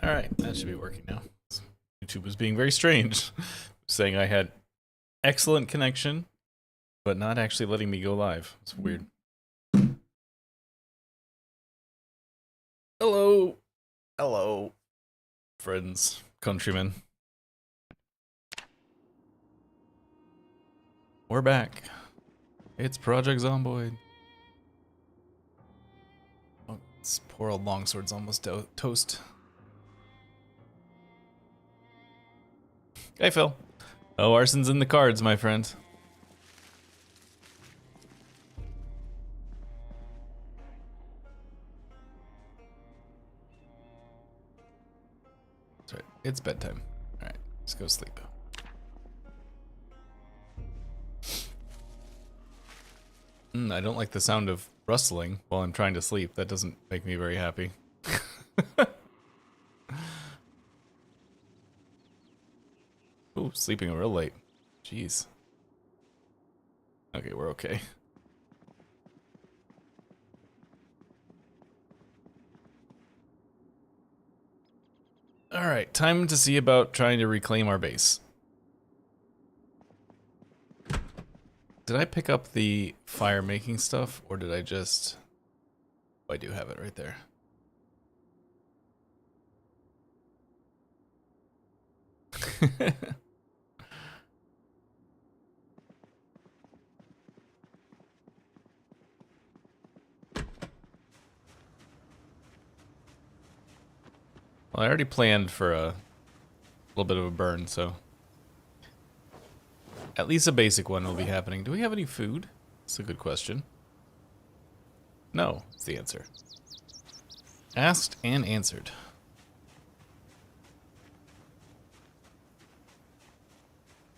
Alright, that should be working now. YouTube was being very strange, saying I had excellent connection, but not actually letting me go live. It's weird. Hello! Hello, friends, countrymen. We're back. It's Project Zomboid. Oh, this poor old longsword's almost toast. Hey, Phil. Oh, arson's in the cards, my friend. That's right. It's bedtime. Alright, let's go sleep. I don't like the sound of rustling while I'm trying to sleep. That doesn't make me very happy. Ooh, sleeping real late. Jeez. Okay, we're okay. Alright, time to see about trying to reclaim our base. Did I pick up the fire making stuff, or did I just... Oh, I do have it right there. Well, I already planned for a little bit of a burn, so... At least a basic one will be happening. Do we have any food? That's a good question. No, is the answer. Asked and answered.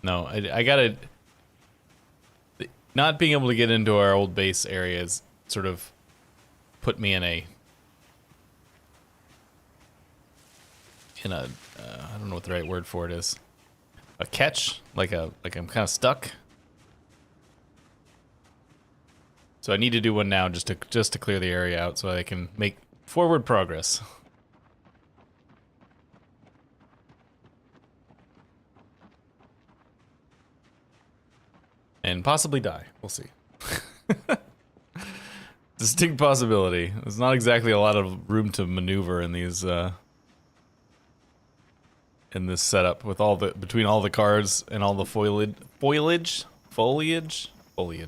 No, I gotta... Not being able to get into our old base areas sort of put me in a... I don't know what the right word for it is. A catch, like I'm kind of stuck. So I need to do one now just to clear the area out so I can make forward progress. And possibly die. We'll see. Distinct possibility. There's not exactly a lot of room to maneuver in these in this setup with all the between all the cards and all the foliage,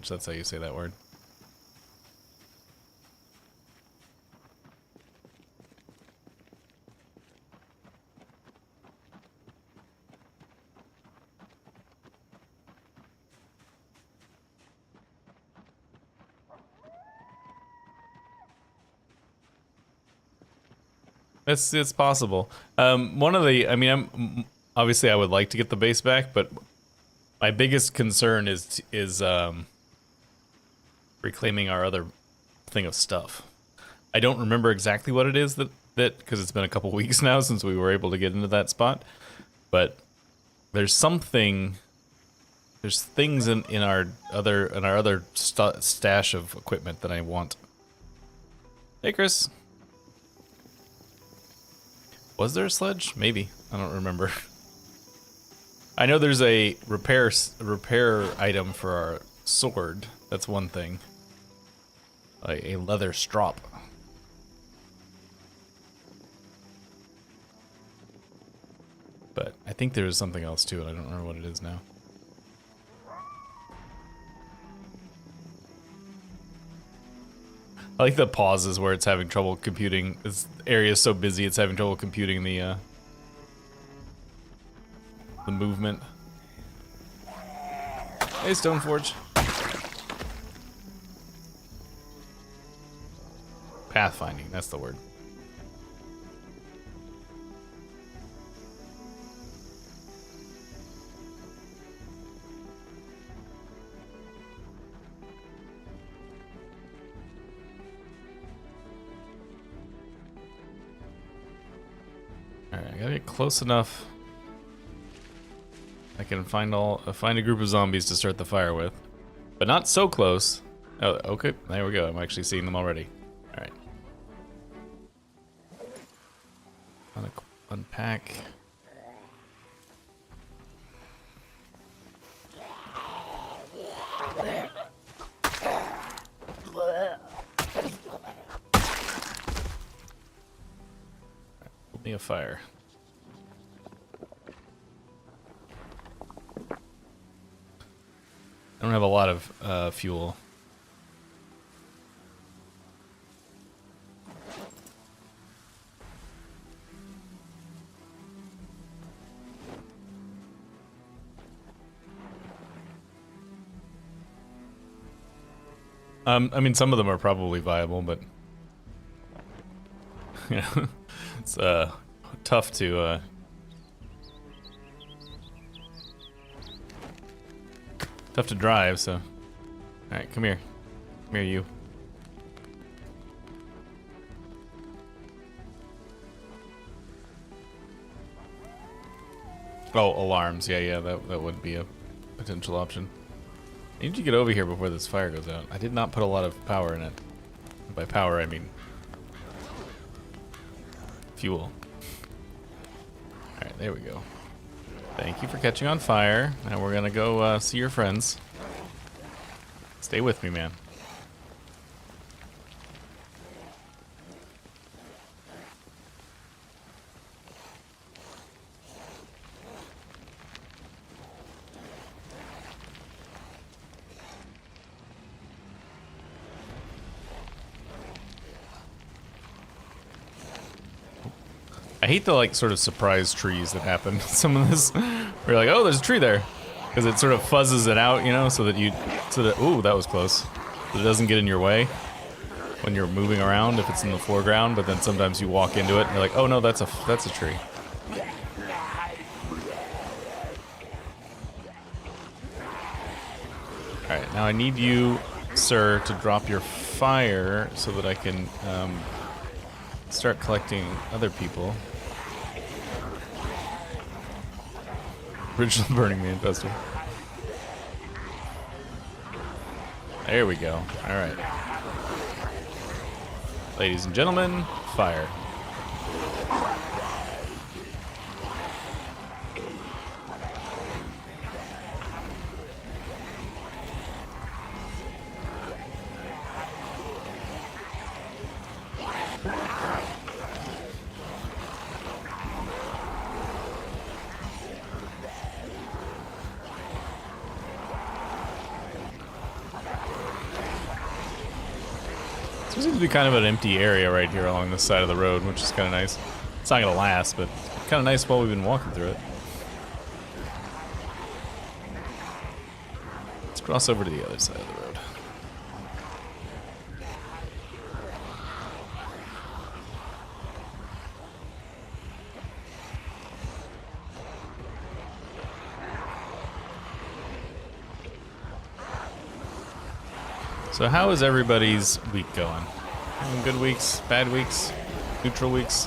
that's how you say that word. It's possible. One of the, I mean, obviously I would like to get the base back, but my biggest concern is reclaiming our other thing of stuff. I don't remember exactly what it is that because it's been a couple weeks now since we were able to get into that spot, but there's something. There's things in our other stash of equipment that I want. Hey, Chris. Was there a sledge? Maybe. I don't remember. I know there's a repair item for our sword. That's one thing. A leather strop. But I think there's something else too, and I don't remember what it is now. I like the pauses where it's having trouble computing. This area is so busy, it's having trouble computing the movement. Hey, Stoneforge. Pathfinding, that's the word. Alright, I gotta get close enough. I can find a group of zombies to start the fire with. But not so close. Oh, okay, there we go. I'm actually seeing them already. Alright. unpack. Me a fire. I don't have a lot of fuel. I mean, some of them are probably viable, but you know, it's tough to drive. So, all right, come here, you. Oh, alarms. Yeah, that would be a potential option. I need to get over here before this fire goes out. I did not put a lot of power in it. By power, I mean fuel. Alright, there we go. Thank you for catching on fire. Now we're gonna go see your friends. Stay with me, man. I hate the like sort of surprise trees that happen. Some of this, where you're like, oh, there's a tree there, because it sort of fuzzes it out, you know, so that ooh, that was close. So it doesn't get in your way when you're moving around if it's in the foreground. But then sometimes you walk into it and you're like, oh no, that's a tree. All right, now I need you, sir, to drop your fire so that I can start collecting other people. Original Burning Man Festival. There we go. Alright. Ladies and gentlemen, fire. This seems to be kind of an empty area right here along this side of the road, which is kind of nice. It's not going to last, but kind of nice while we've been walking through it. Let's cross over to the other side of the road. So how is everybody's week going? Having good weeks, bad weeks, neutral weeks?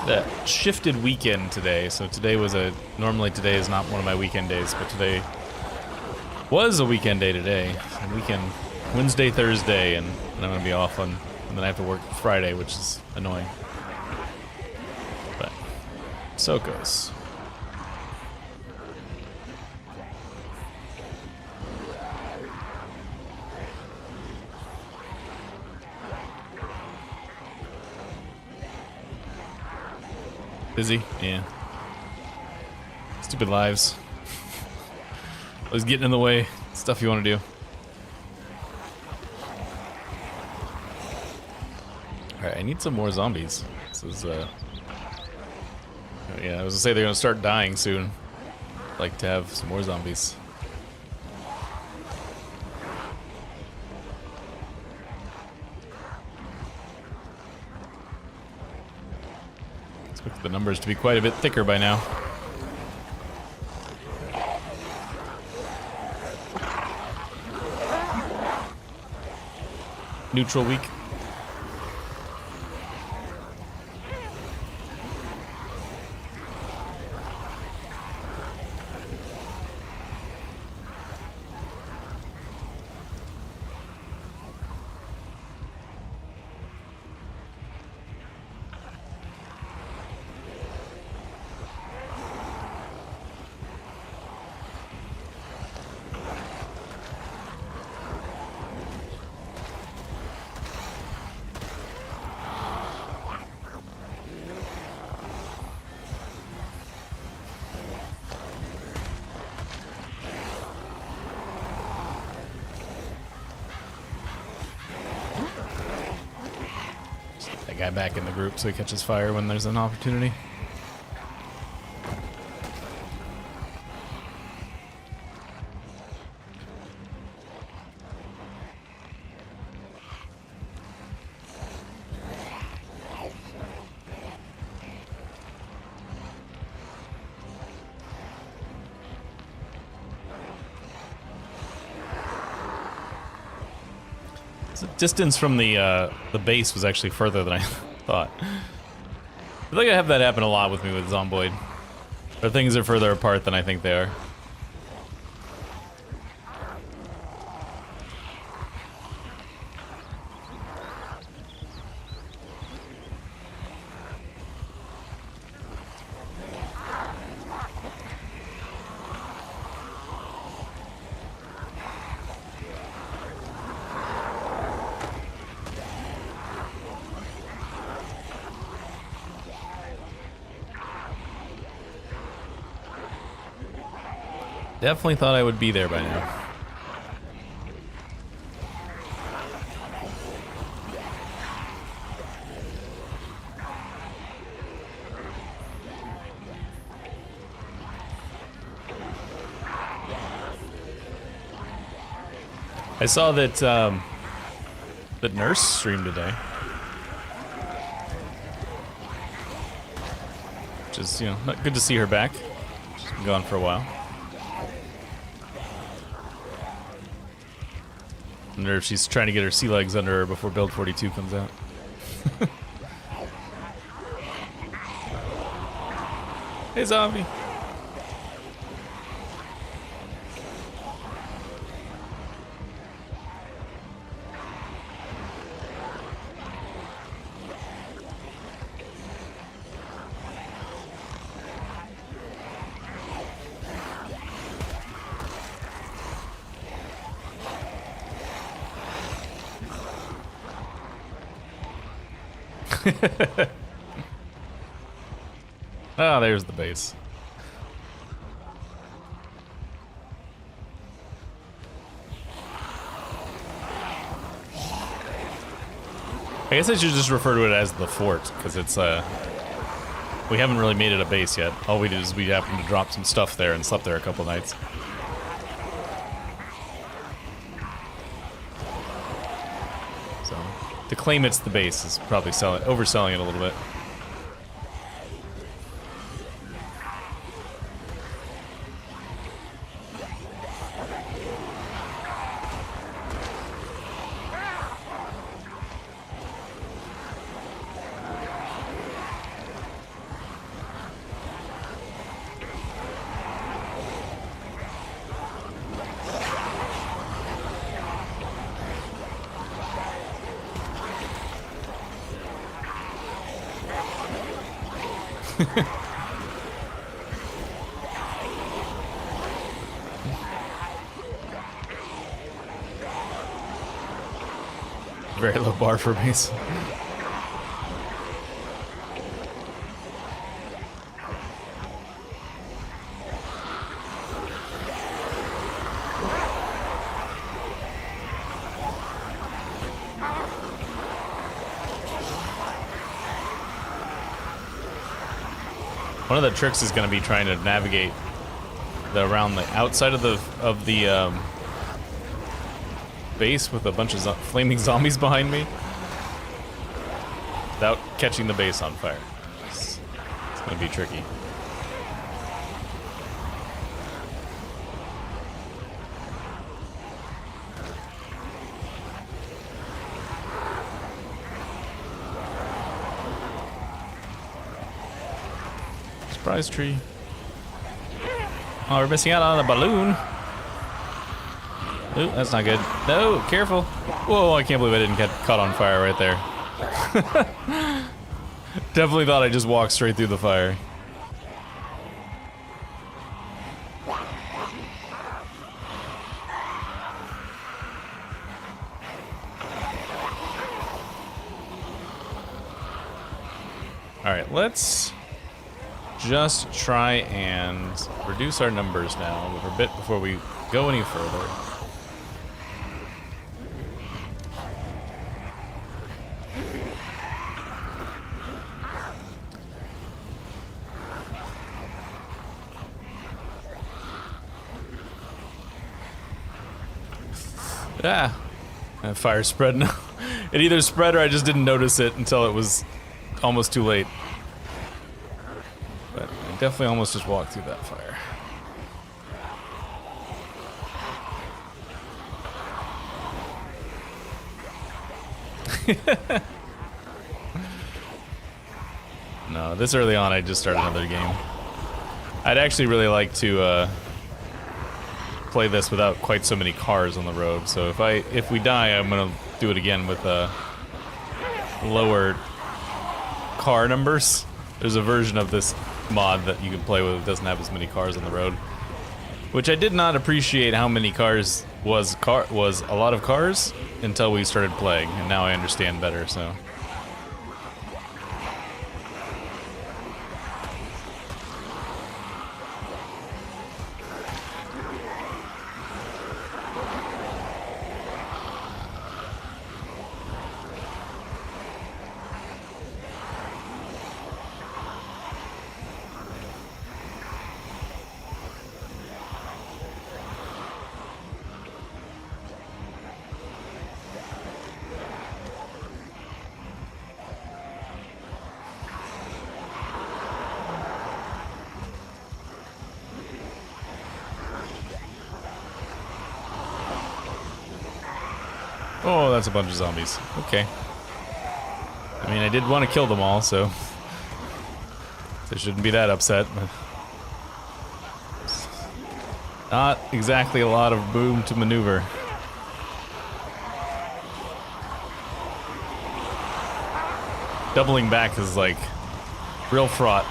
The shifted weekend today. So today was normally today is not one of my weekend days, but today was a weekend day today. So weekend, Wednesday, Thursday, and I'm gonna be off and then I have to work Friday, which is annoying. But so it goes. Busy? Yeah. Stupid lives. Always getting in the way. Stuff you want to do. Alright, I need some more zombies. This is, yeah, I was gonna say they're gonna start dying soon. I'd like to have some more zombies. Expect the numbers to be quite a bit thicker by now. Neutral week. that guy back in the group so he catches fire when there's an opportunity. The distance from the base was actually further than I thought. I feel like I have that happen a lot with me with Zomboid. Or things are further apart than I think they are. Definitely thought I would be there by now. I saw that that Nurse streamed today, which is, you know, not good to see her back. She's been gone for a while. I wonder if she's trying to get her sea legs under her before Build 42 comes out. Hey, zombie. Ah, there's the base. I guess I should just refer to it as the fort, because it's, we haven't really made it a base yet. All we did is we happened to drop some stuff there and slept there a couple nights. So, to claim it's the base is probably overselling it a little bit. Very low bar for base. One of the tricks is going to be trying to navigate around the outside of the base with a bunch of flaming zombies behind me without catching the base on fire. It's going to be tricky. Surprise tree. Oh, we're missing out on a balloon. Ooh, that's not good. No, careful. Whoa, I can't believe I didn't get caught on fire right there. Definitely thought I just walked straight through the fire. Alright, let's just try and reduce our numbers now a bit before we go any further. Ah, that fire spread now. It either spread or I just didn't notice it until it was almost too late. But I definitely almost just walked through that fire. No, this early on I just started another game. I'd actually really like to play this without quite so many cars on the road. So if we die, I'm gonna do it again with lower car numbers. There's a version of this mod that you can play with that doesn't have as many cars on the road, which I did not appreciate how many cars was a lot of cars until we started playing, and now I understand better. So. Oh, that's a bunch of zombies. Okay. I mean, I did want to kill them all, so they shouldn't be that upset, but not exactly a lot of room to maneuver. Doubling back is like real fraught.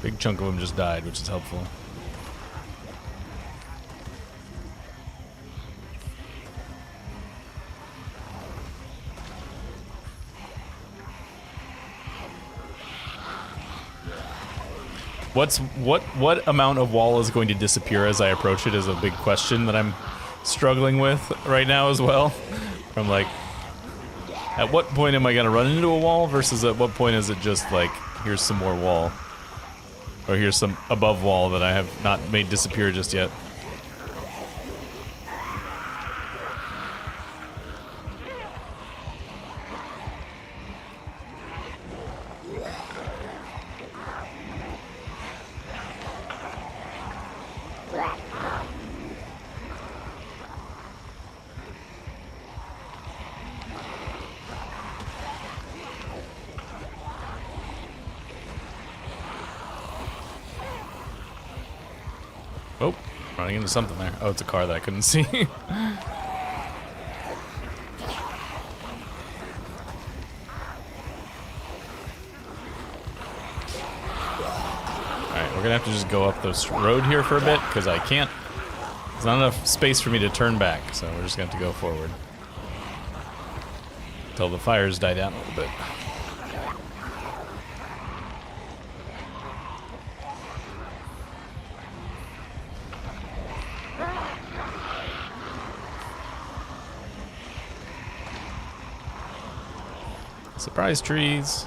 Big chunk of them just died, which is helpful. What amount of wall is going to disappear as I approach it is a big question that I'm struggling with right now as well. I'm like, at what point am I gonna run into a wall versus at what point is it just like, here's some more wall? Or here's some above wall that I have not made disappear just yet. Oh, running into something there. Oh, it's a car that I couldn't see. Alright, we're gonna have to just go up this road here for a bit, because I can't... There's not enough space for me to turn back, so we're just gonna have to go forward. Until the fires die down a little bit. Surprise trees.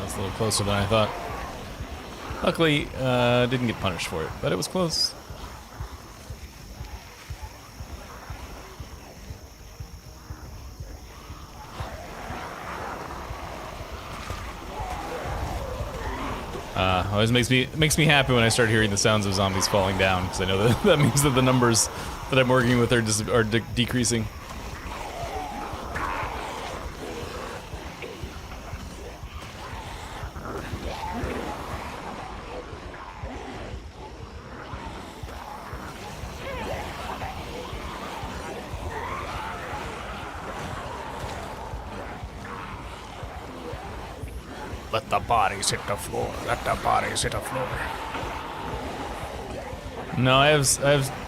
A little closer than I thought. Luckily, didn't get punished for it, but it was close. Always makes me happy when I start hearing the sounds of zombies falling down, because I know that means that the numbers that I'm working with are decreasing. Let the bodies hit the floor. Let the bodies hit the floor. No, I have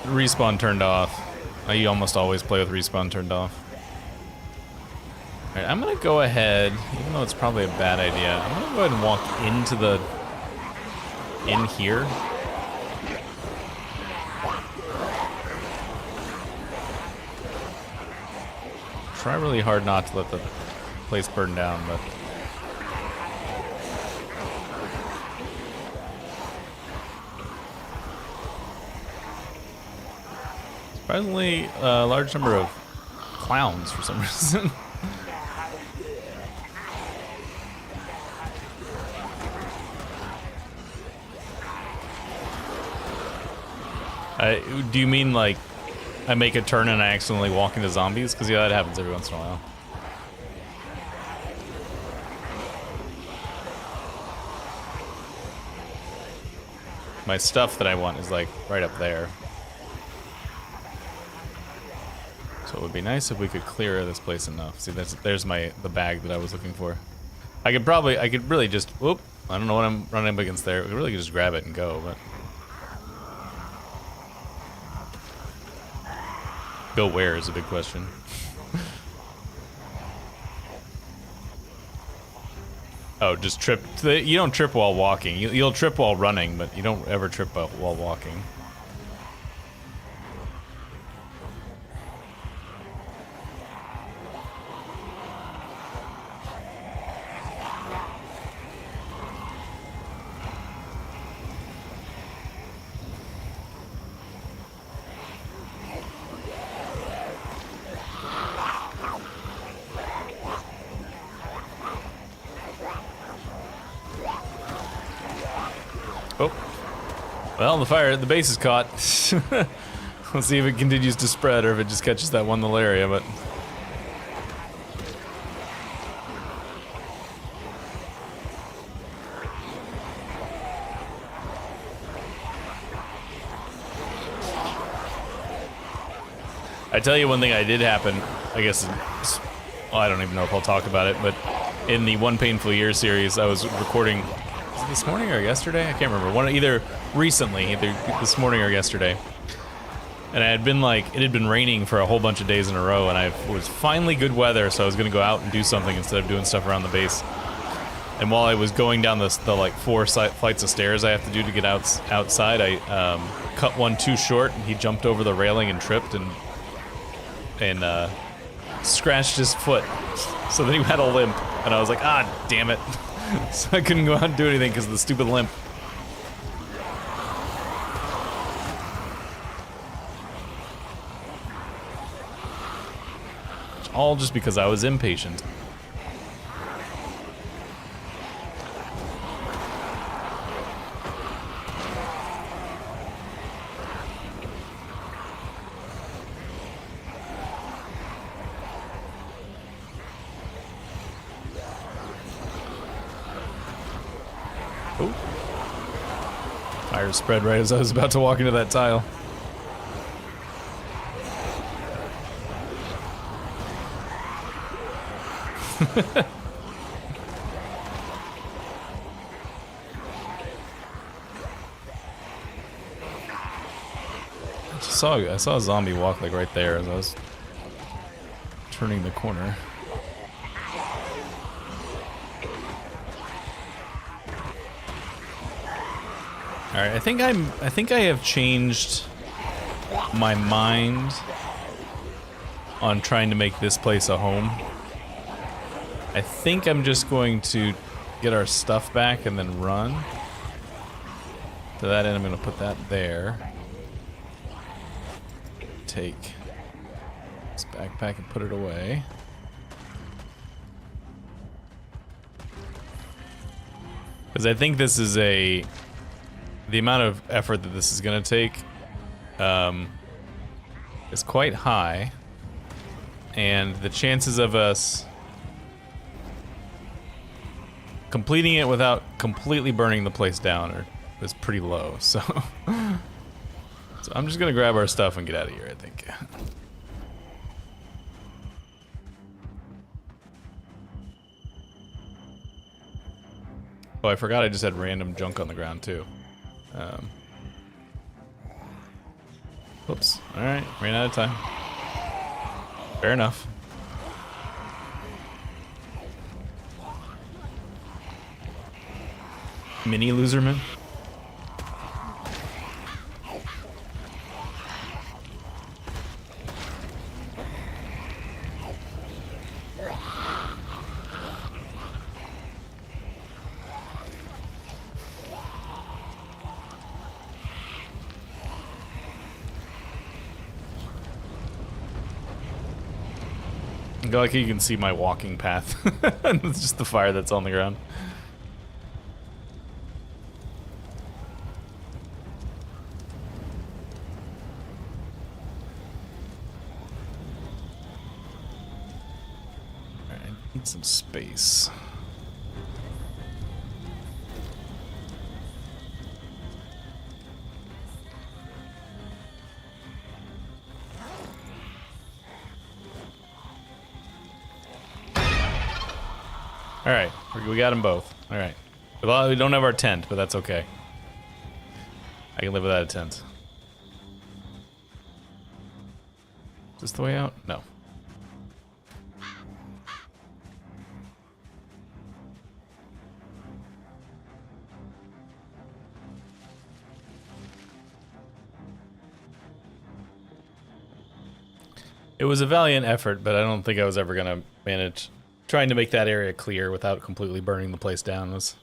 respawn turned off. I almost always play with respawn turned off. Alright, I'm gonna go ahead, even though it's probably a bad idea, I'm gonna go ahead and walk into the... in here. Try really hard not to let the place burn down, but... surprisingly, a large number of clowns for some reason. Do you mean like I make a turn and I accidentally walk into zombies? Because yeah, that happens every once in a while. My stuff that I want is like right up there. So it would be nice if we could clear this place enough. See, there's the bag that I was looking for. I could really just, whoop, I don't know what I'm running up against there. We really could just grab it and go, but. Go where is a big question. Oh, just trip. You don't trip while walking. You'll trip while running, but you don't ever trip while walking. Oh. Well, the base is caught. Let's see if it continues to spread or if it just catches that one little area, but... I tell you one thing I did happen, I guess, well, I don't even know if I'll talk about it, but in the One Painful Year series, I was recording... this morning or yesterday? I can't remember. Either recently, either this morning or yesterday. And it had been raining for a whole bunch of days in a row, and it was finally good weather, so I was going to go out and do something instead of doing stuff around the base. And while I was going down the like 4 flights of stairs I have to do to get outside, I cut one too short, and he jumped over the railing and tripped and scratched his foot. So then he had a limp, and I was like, ah, damn it. So I couldn't go out and do anything because of the stupid limp. All just because I was impatient. Oh. Fire spread right as I was about to walk into that tile. I saw a zombie walk like right there as I was turning the corner. All right, I think I have changed my mind on trying to make this place a home. I think I'm just going to get our stuff back and then run. To that end, I'm going to put that there. Take this backpack and put it away. Because I think this is the amount of effort that this is going to take is quite high. And the chances of us completing it without completely burning the place down is pretty low, so... So I'm just gonna grab our stuff and get out of here, I think. Oh, I forgot I just had random junk on the ground, too. Whoops. Alright, ran out of time. Fair enough. Mini loserman? Like you can see my walking path. It's just the fire that's on the ground. Alright, I need some space. Alright, we got them both. Alright. Well, we don't have our tent, but that's okay. I can live without a tent. Is this the way out? No. It was a valiant effort, but I don't think I was ever gonna manage trying to make that area clear without completely burning the place down was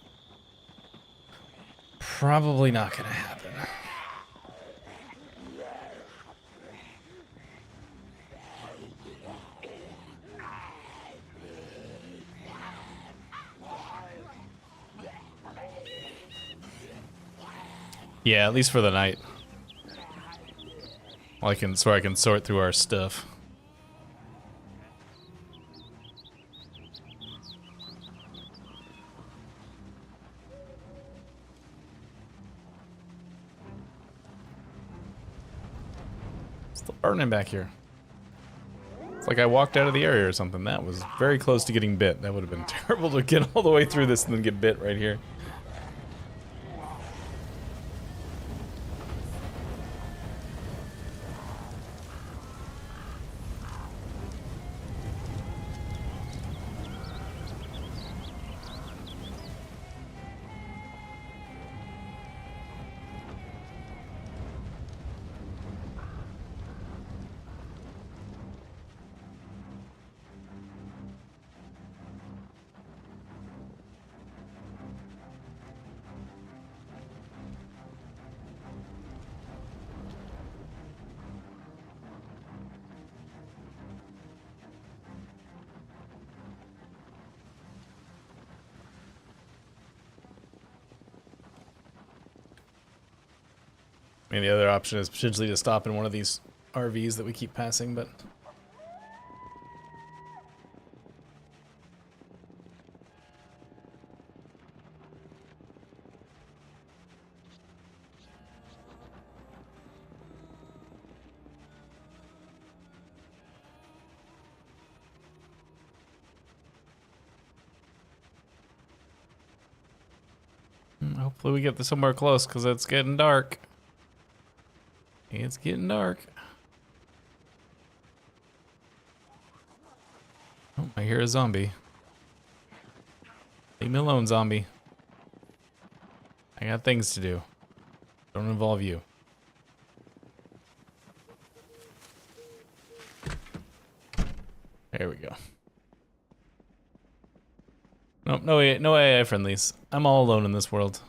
probably not gonna happen. Yeah, at least for the night. Well, I can sort through our stuff. Still burning back here. It's like I walked out of the area or something. That was very close to getting bit. That would have been terrible to get all the way through this and then get bit right here. I mean, the other option is potentially to stop in one of these RVs that we keep passing, but... Hopefully we get to somewhere close, because it's getting dark. It's getting dark. Oh, I hear a zombie. Leave me alone, zombie. I got things to do. Don't involve you. There we go. Nope, no AI friendlies. I'm all alone in this world.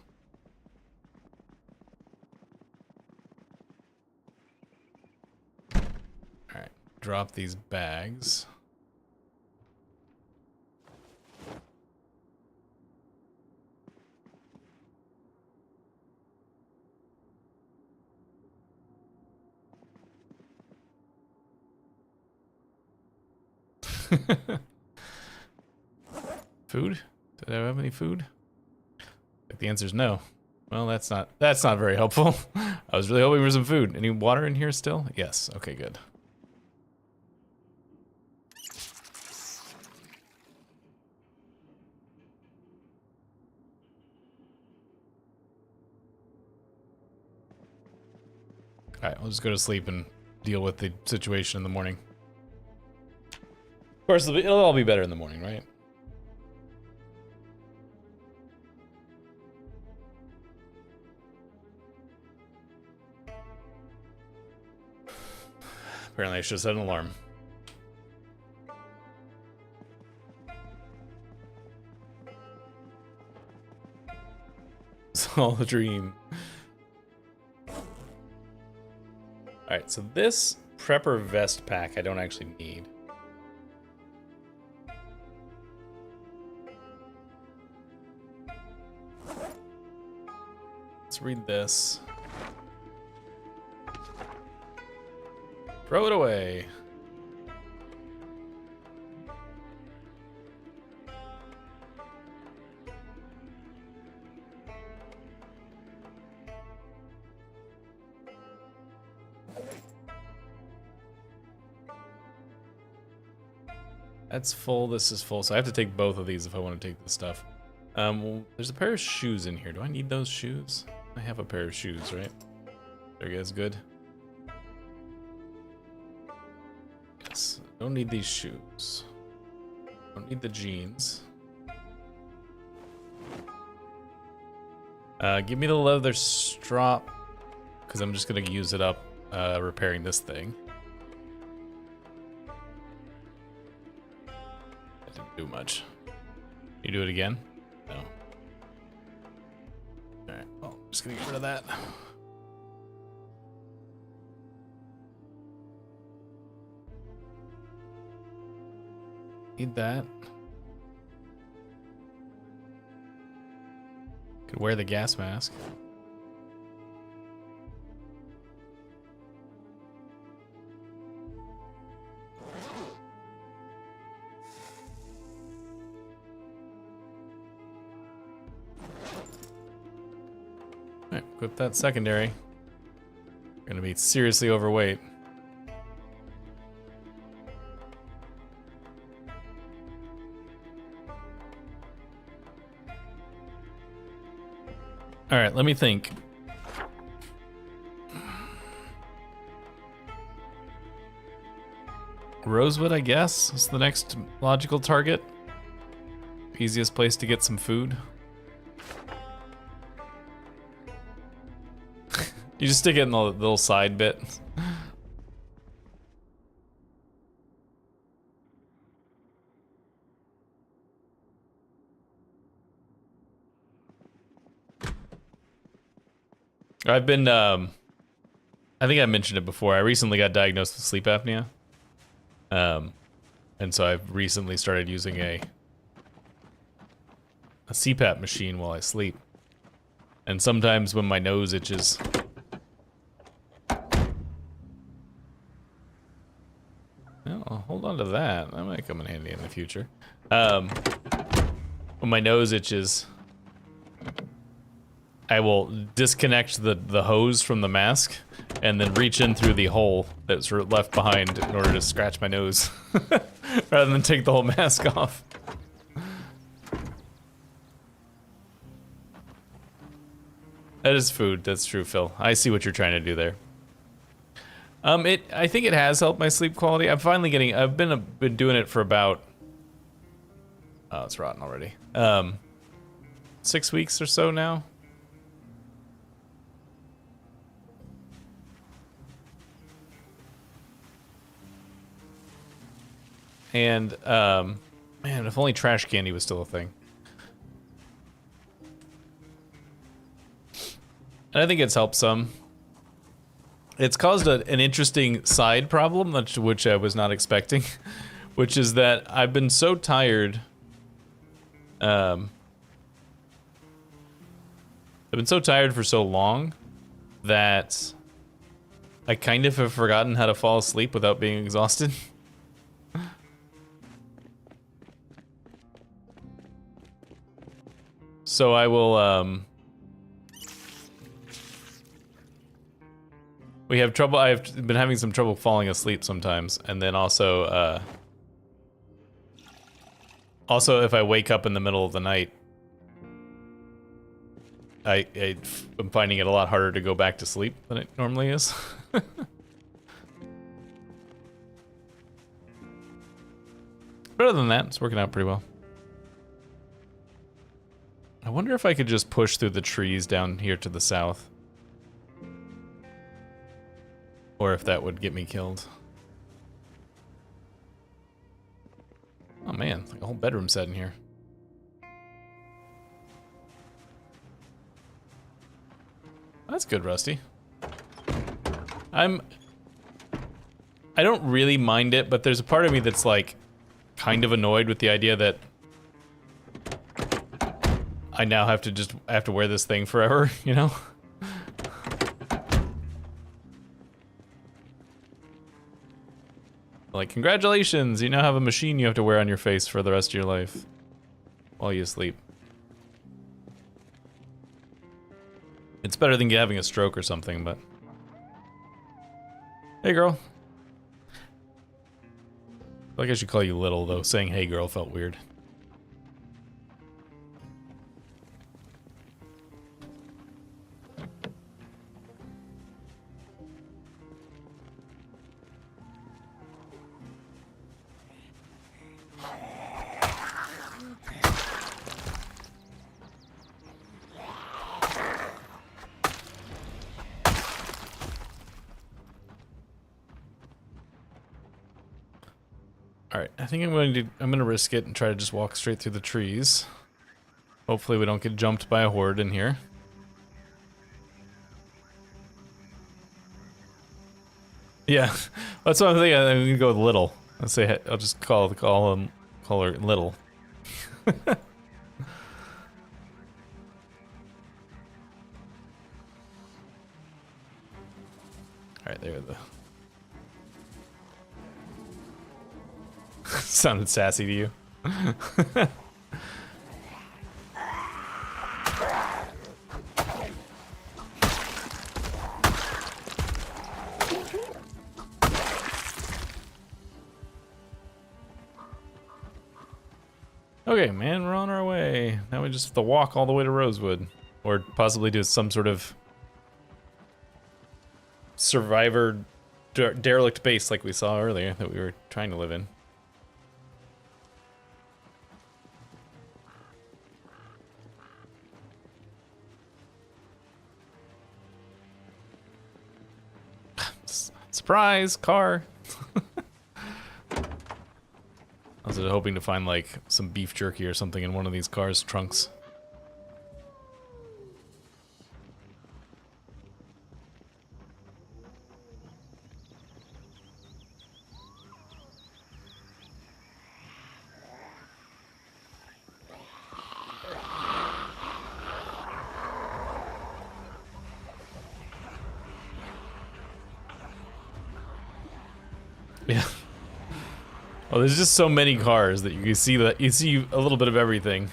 Alright, drop these bags. Food? Did I have any food? Like the answer is no. Well, that's not very helpful. I was really hoping for some food. Any water in here still? Yes. Okay, good. Alright, we'll just go to sleep and deal with the situation in the morning. Of course, it'll all be better in the morning, right? Apparently I should set an alarm. It's all a dream. Alright, so this prepper vest pack I don't actually need. Let's read this. Throw it away. That's full, this is full, so I have to take both of these if I want to take this stuff. Well, there's a pair of shoes in here. Do I need those shoes? I have a pair of shoes, right? There you guys good? Yes, I don't need these shoes. Don't need the jeans. Give me the leather strap, because I'm just gonna use it up repairing this thing. That didn't do much. You do it again? No. Alright, well, I'm just gonna get rid of that. Need that. Could wear the gas mask. Alright, equip that secondary. Gonna be seriously overweight. All right, let me think. Rosewood, I guess, is the next logical target. Easiest place to get some food. You just stick it in the little side bit. I've been, I think I mentioned it before. I recently got diagnosed with sleep apnea. And so I've recently started using a CPAP machine while I sleep. And sometimes when my nose itches, well, I'll hold on to that. That might come in handy in the future. When my nose itches, I will disconnect the hose from the mask and then reach in through the hole that's left behind in order to scratch my nose rather than take the whole mask off. That is food. That's true, Phil. I see what you're trying to do there. I think it has helped my sleep quality. I'm finally getting. I've been doing it for about. Oh, it's rotten already. 6 weeks or so now. And, man, if only trash candy was still a thing. And I think it's helped some. It's caused an interesting side problem, which I was not expecting, which is that I've been so tired. I've been so tired for so long that I kind of have forgotten how to fall asleep without being exhausted. So I will, we have trouble, I've been having some trouble falling asleep sometimes, and then also, also if I wake up in the middle of the night, I'm finding it a lot harder to go back to sleep than it normally is. But other than that, it's working out pretty well. I wonder if I could just push through the trees down here to the south. Or if that would get me killed. Oh man, like a whole bedroom set in here. That's good, Rusty. I don't really mind it, but there's a part of me that's like kind of annoyed with the idea that I now have to wear this thing forever, you know? Like, congratulations, you now have a machine you have to wear on your face for the rest of your life while you sleep. It's better than having a stroke or something, but... Hey, girl. I like I should call you little, though. Saying hey, girl felt weird. Alright, I think I'm gonna risk it and try to just walk straight through the trees. Hopefully we don't get jumped by a horde in here. Yeah, that's what I'm thinking. I'm gonna go with little. I'll just call her little. Alright, there are the... Sounded sassy to you. Okay, man, we're on our way. Now we just have to walk all the way to Rosewood. Or possibly do some sort of survivor derelict base like we saw earlier that we were trying to live in. Surprise, car. I was hoping to find like some beef jerky or something in one of these cars' trunks. Yeah. Well, there's just so many cars that you see a little bit of everything.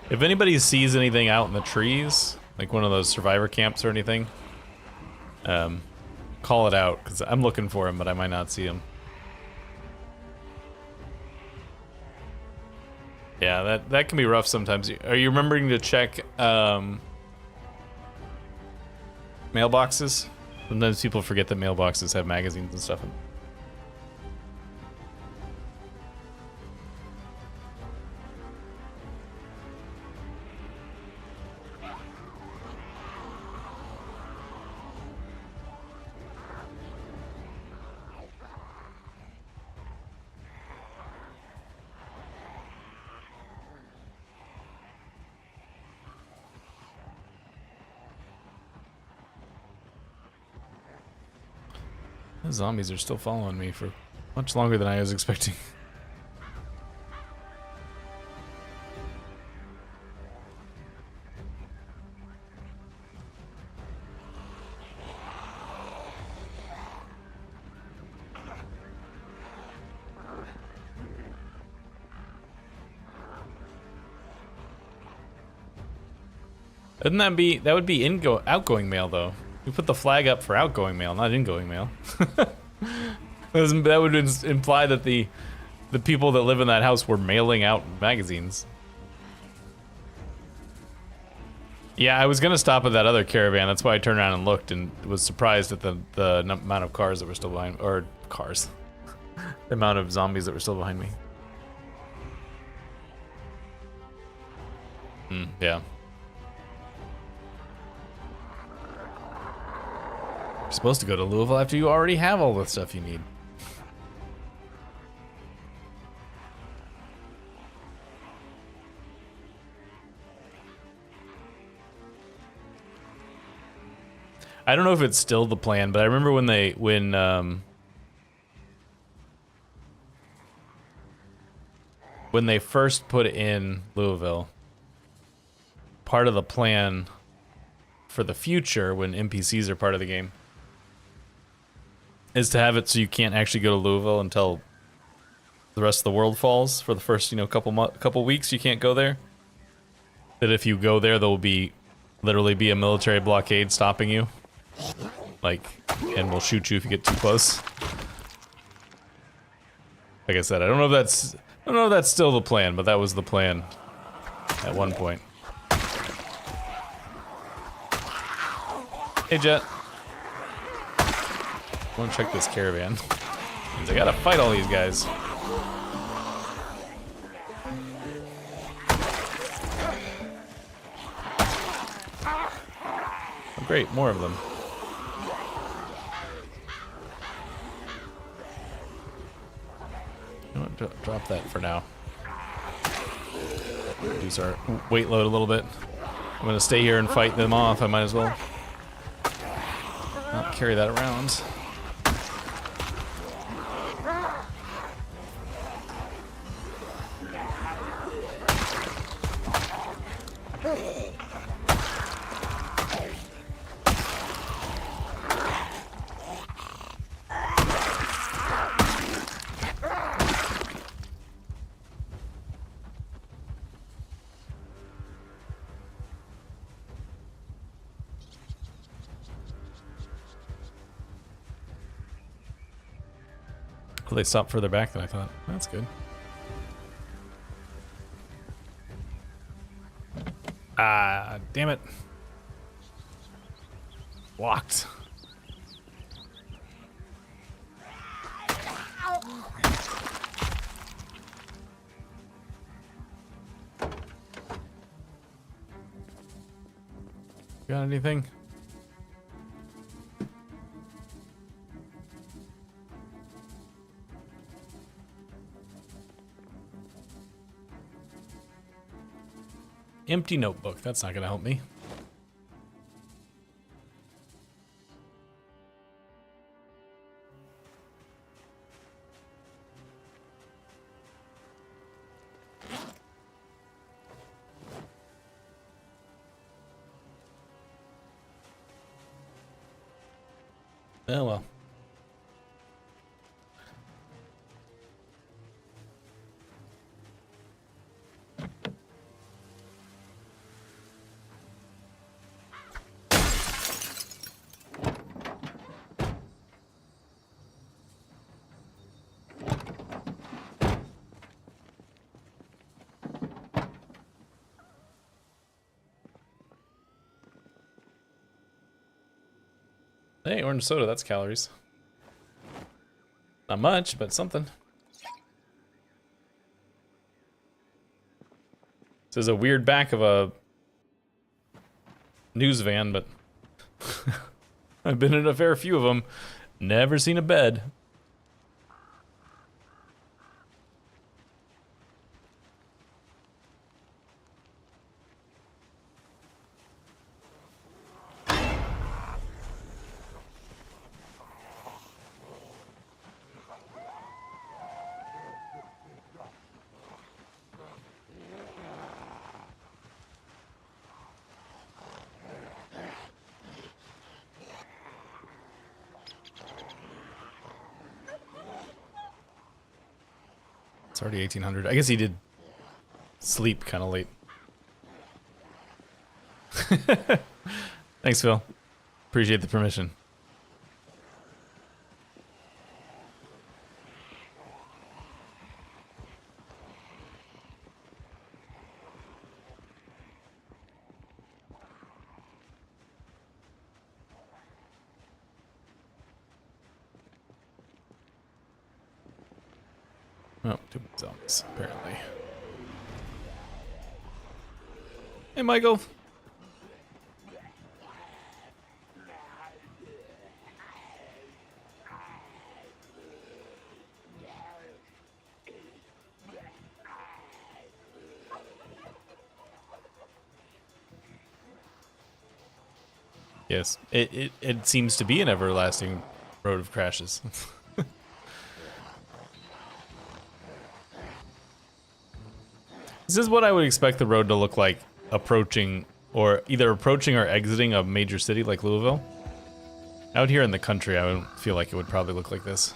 If anybody sees anything out in the trees, like one of those survivor camps or anything, call it out, because I'm looking for him, but I might not see him. Yeah, that can be rough sometimes. Are you remembering to check mailboxes? Sometimes people forget that mailboxes have magazines and stuff in them. The zombies are still following me for much longer than I was expecting. That would be outgoing mail though. We put the flag up for outgoing mail, not ingoing mail. That would imply that the people that live in that house were mailing out magazines. Yeah, I was gonna stop at that other caravan. That's why I turned around and looked and was surprised at the amount of cars that were still behind, or cars, the amount of zombies that were still behind me. Yeah. You're supposed to go to Louisville after you already have all the stuff you need. I don't know if it's still the plan, but I remember when they first put it in Louisville, part of the plan for the future, when NPCs are part of the game, is to have it so you can't actually go to Louisville until the rest of the world falls. For the first, couple weeks, you can't go there. That if you go there, there will literally be a military blockade stopping you. And will shoot you if you get too close. Like I said, I don't know if that's still the plan, but that was the plan at one point. Hey, Jet. I want to check this caravan. Means I gotta fight all these guys. Oh, great, more of them. You know what, drop that for now. Reduce our weight load a little bit. I'm gonna stay here and fight them off. I might as well not carry that around. Well, they stopped further back than I thought. That's good. Ah, damn it. Blocked. Got anything? Empty notebook. That's not going to help me. Oh well. Hey, orange soda, that's calories. Not much, but something. This is a weird back of a news van, but I've been in a fair few of them. Never seen a bed. It's already 1800. I guess he did sleep kind of late. Thanks, Phil. Appreciate the permission. Oh, too many zombies, apparently. Hey, Michael. Yes, it seems to be an everlasting road of crashes. This is what I would expect the road to look like approaching, or either approaching or exiting a major city like Louisville. Out here in the country, I would feel like it would probably look like this.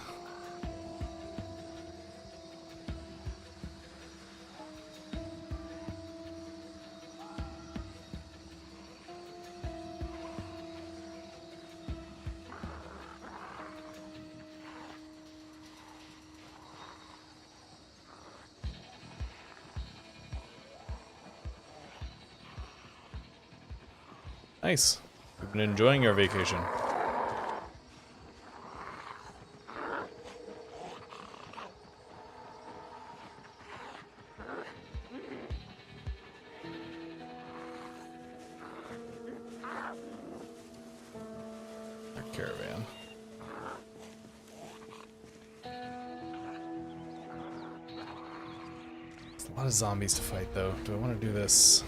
Nice. We've been enjoying our vacation. Our caravan. There's a lot of zombies to fight, though. Do I want to do this?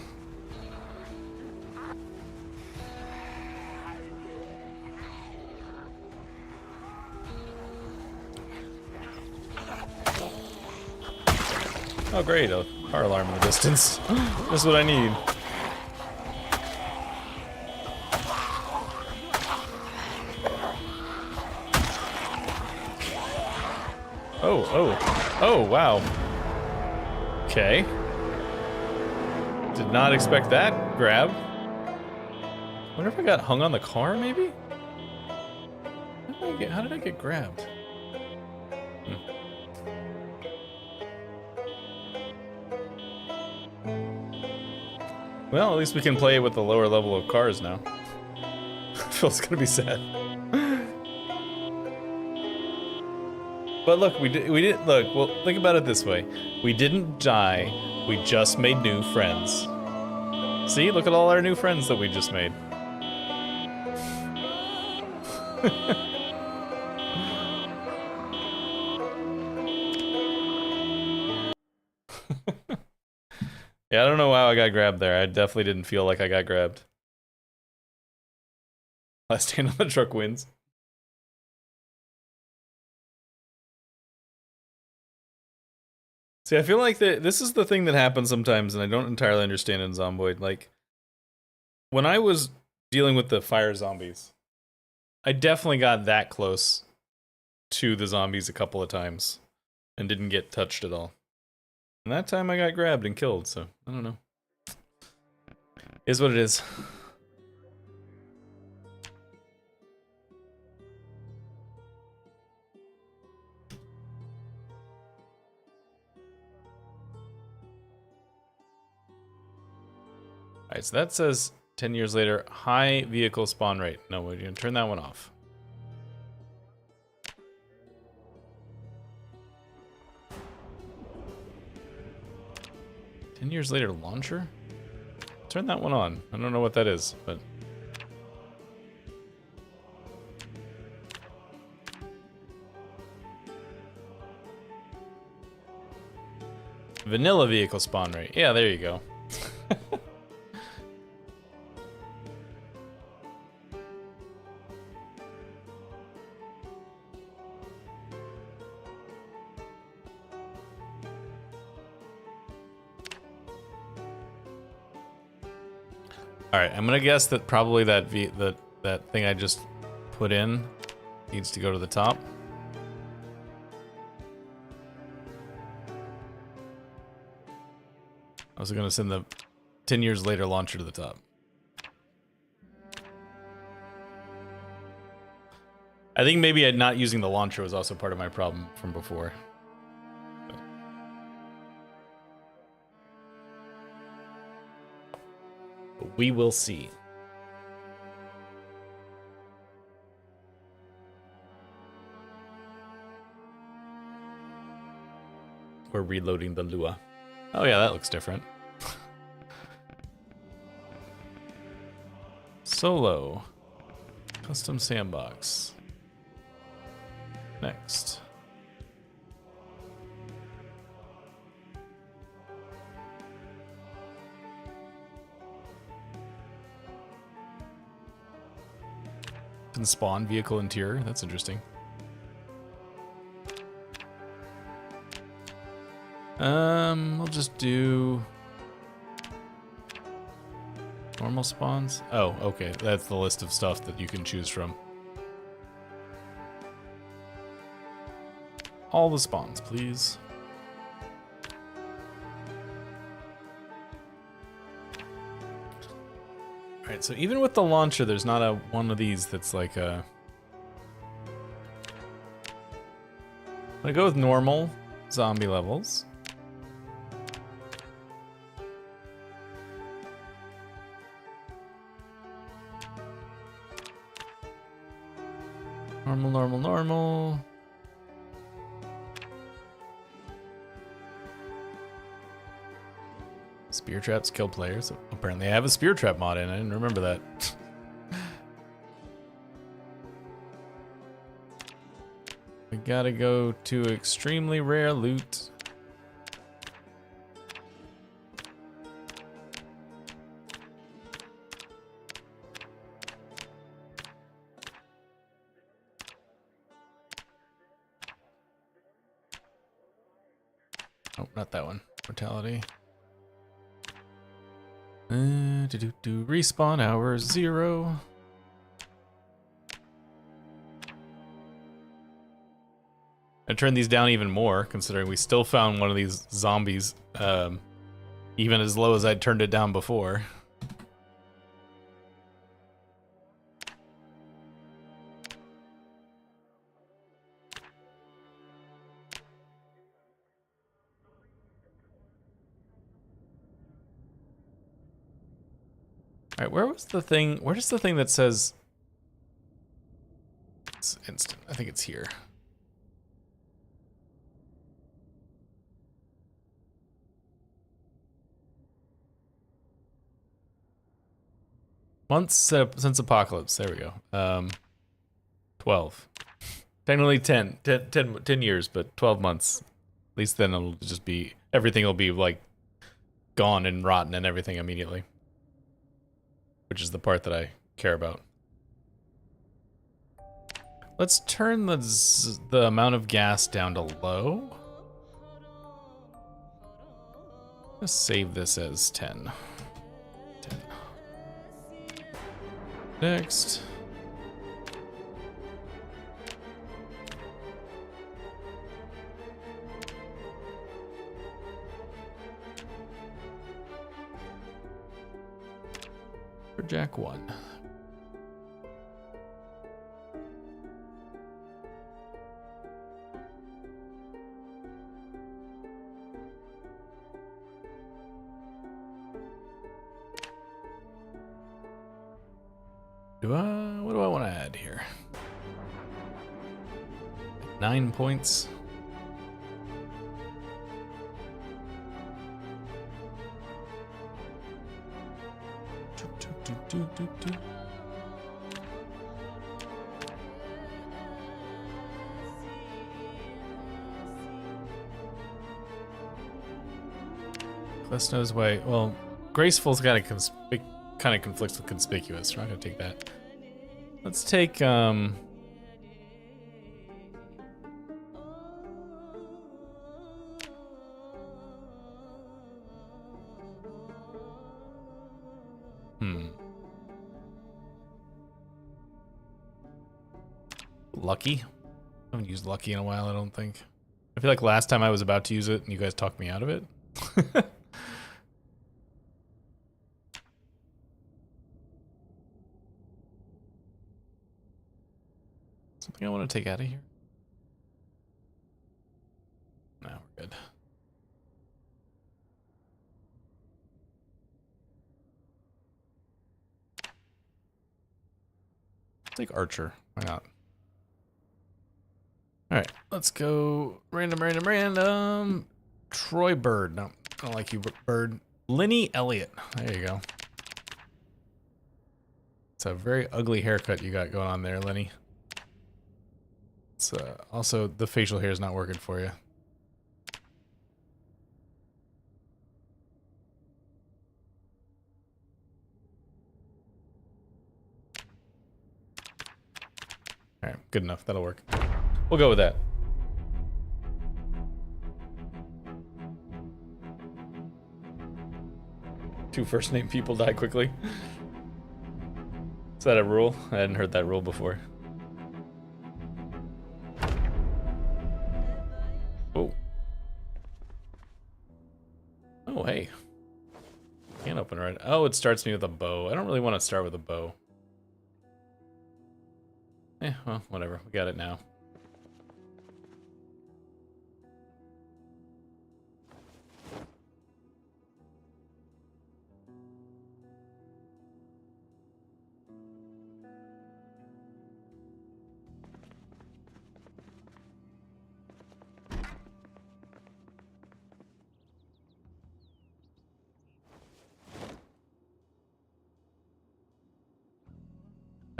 Oh great, a car alarm in the distance. Just what I need. Oh, wow. Okay. Did not expect that grab. Wonder if I got hung on the car, maybe? How did I get grabbed? Well, at least we can play with the lower level of cars now. Phil's gonna be sad. But look, we didn't look. Well, think about it this way: we didn't die. We just made new friends. See, look at all our new friends that we just made. Yeah, I don't know how I got grabbed there. I definitely didn't feel like I got grabbed. Last hand on the truck wins. See, I feel like this is the thing that happens sometimes, and I don't entirely understand in Zomboid. Like, when I was dealing with the fire zombies, I definitely got that close to the zombies a couple of times and didn't get touched at all. And that time I got grabbed and killed, so I don't know. Is what it is. Alright, so that says 10 years later, high vehicle spawn rate. No, we're gonna turn that one off. "10 years later launcher?" Turn that one on. I don't know what that is, but... Vanilla vehicle spawn rate. Yeah, there you go. All right, I'm gonna guess that probably that thing I just put in needs to go to the top. I was gonna send the 10 years later launcher to the top. I think maybe not using the launcher was also part of my problem from before. But we will see. We're reloading the Lua. Oh yeah, that looks different. Solo. Custom sandbox. Next. Can spawn vehicle interior. That's interesting. We'll just do normal spawns. Oh, okay. That's the list of stuff that you can choose from. All the spawns, please. Alright, so even with the launcher, there's not a one of these that's like a... I'm gonna go with normal zombie levels. Normal, normal, normal. Spear traps kill players. Apparently I have a spear trap mod in. I didn't remember that. We gotta go to extremely rare loot. Oh, not that one. Mortality. Respawn hour 0. I turned these down even more, considering we still found one of these zombies, even as low as I'd turned it down before. All right, where was the thing? Where's the thing that says it's instant? I think it's here. Months since apocalypse. There we go. 12. Technically 10 years, but 12 months. At least then it'll just be, everything will be like gone and rotten and everything immediately. Which is the part that I care about. Let's turn the amount of gas down to low. Let's save this as 10. 10. Next. For Jack 1. What do I want to add here? 9 points. Quest knows way. Well, graceful's got a kind of conflicts with conspicuous. We're not gonna take that. Let's take Lucky. I haven't used Lucky in a while, I don't think. I feel like last time I was about to use it and you guys talked me out of it. Anything I want to take out of here? No, we're good. Take Archer. Why not? Alright, let's go random. Troy Bird. No, I don't like you, Bird. Lenny Elliott. There you go. It's a very ugly haircut you got going on there, Lenny. It's also the facial hair is not working for you. All right, good enough. That'll work. We'll go with that. Two first name people die quickly. Is that a rule? I hadn't heard that rule before. Oh. Oh, hey. Can't open right. Oh, it starts me with a bow. I don't really want to start with a bow. Well, whatever. We got it now.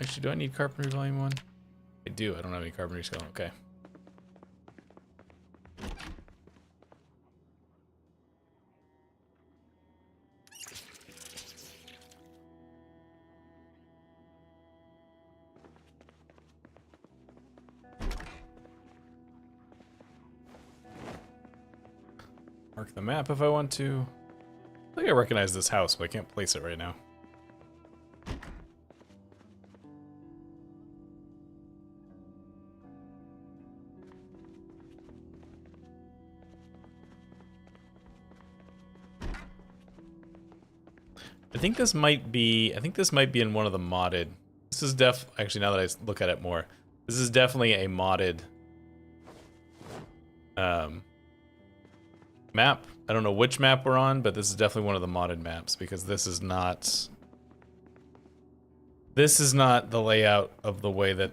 Actually, do I need Carpentry Volume 1? I do. I don't have any Carpentry skill. Okay. Mark the map if I want to. I think I recognize this house, but I can't place it right now. I think this might be in one of the modded. This is actually, now that I look at it more, this is definitely a modded map. I don't know which map we're on, but this is definitely one of the modded maps because this is not the layout of the way that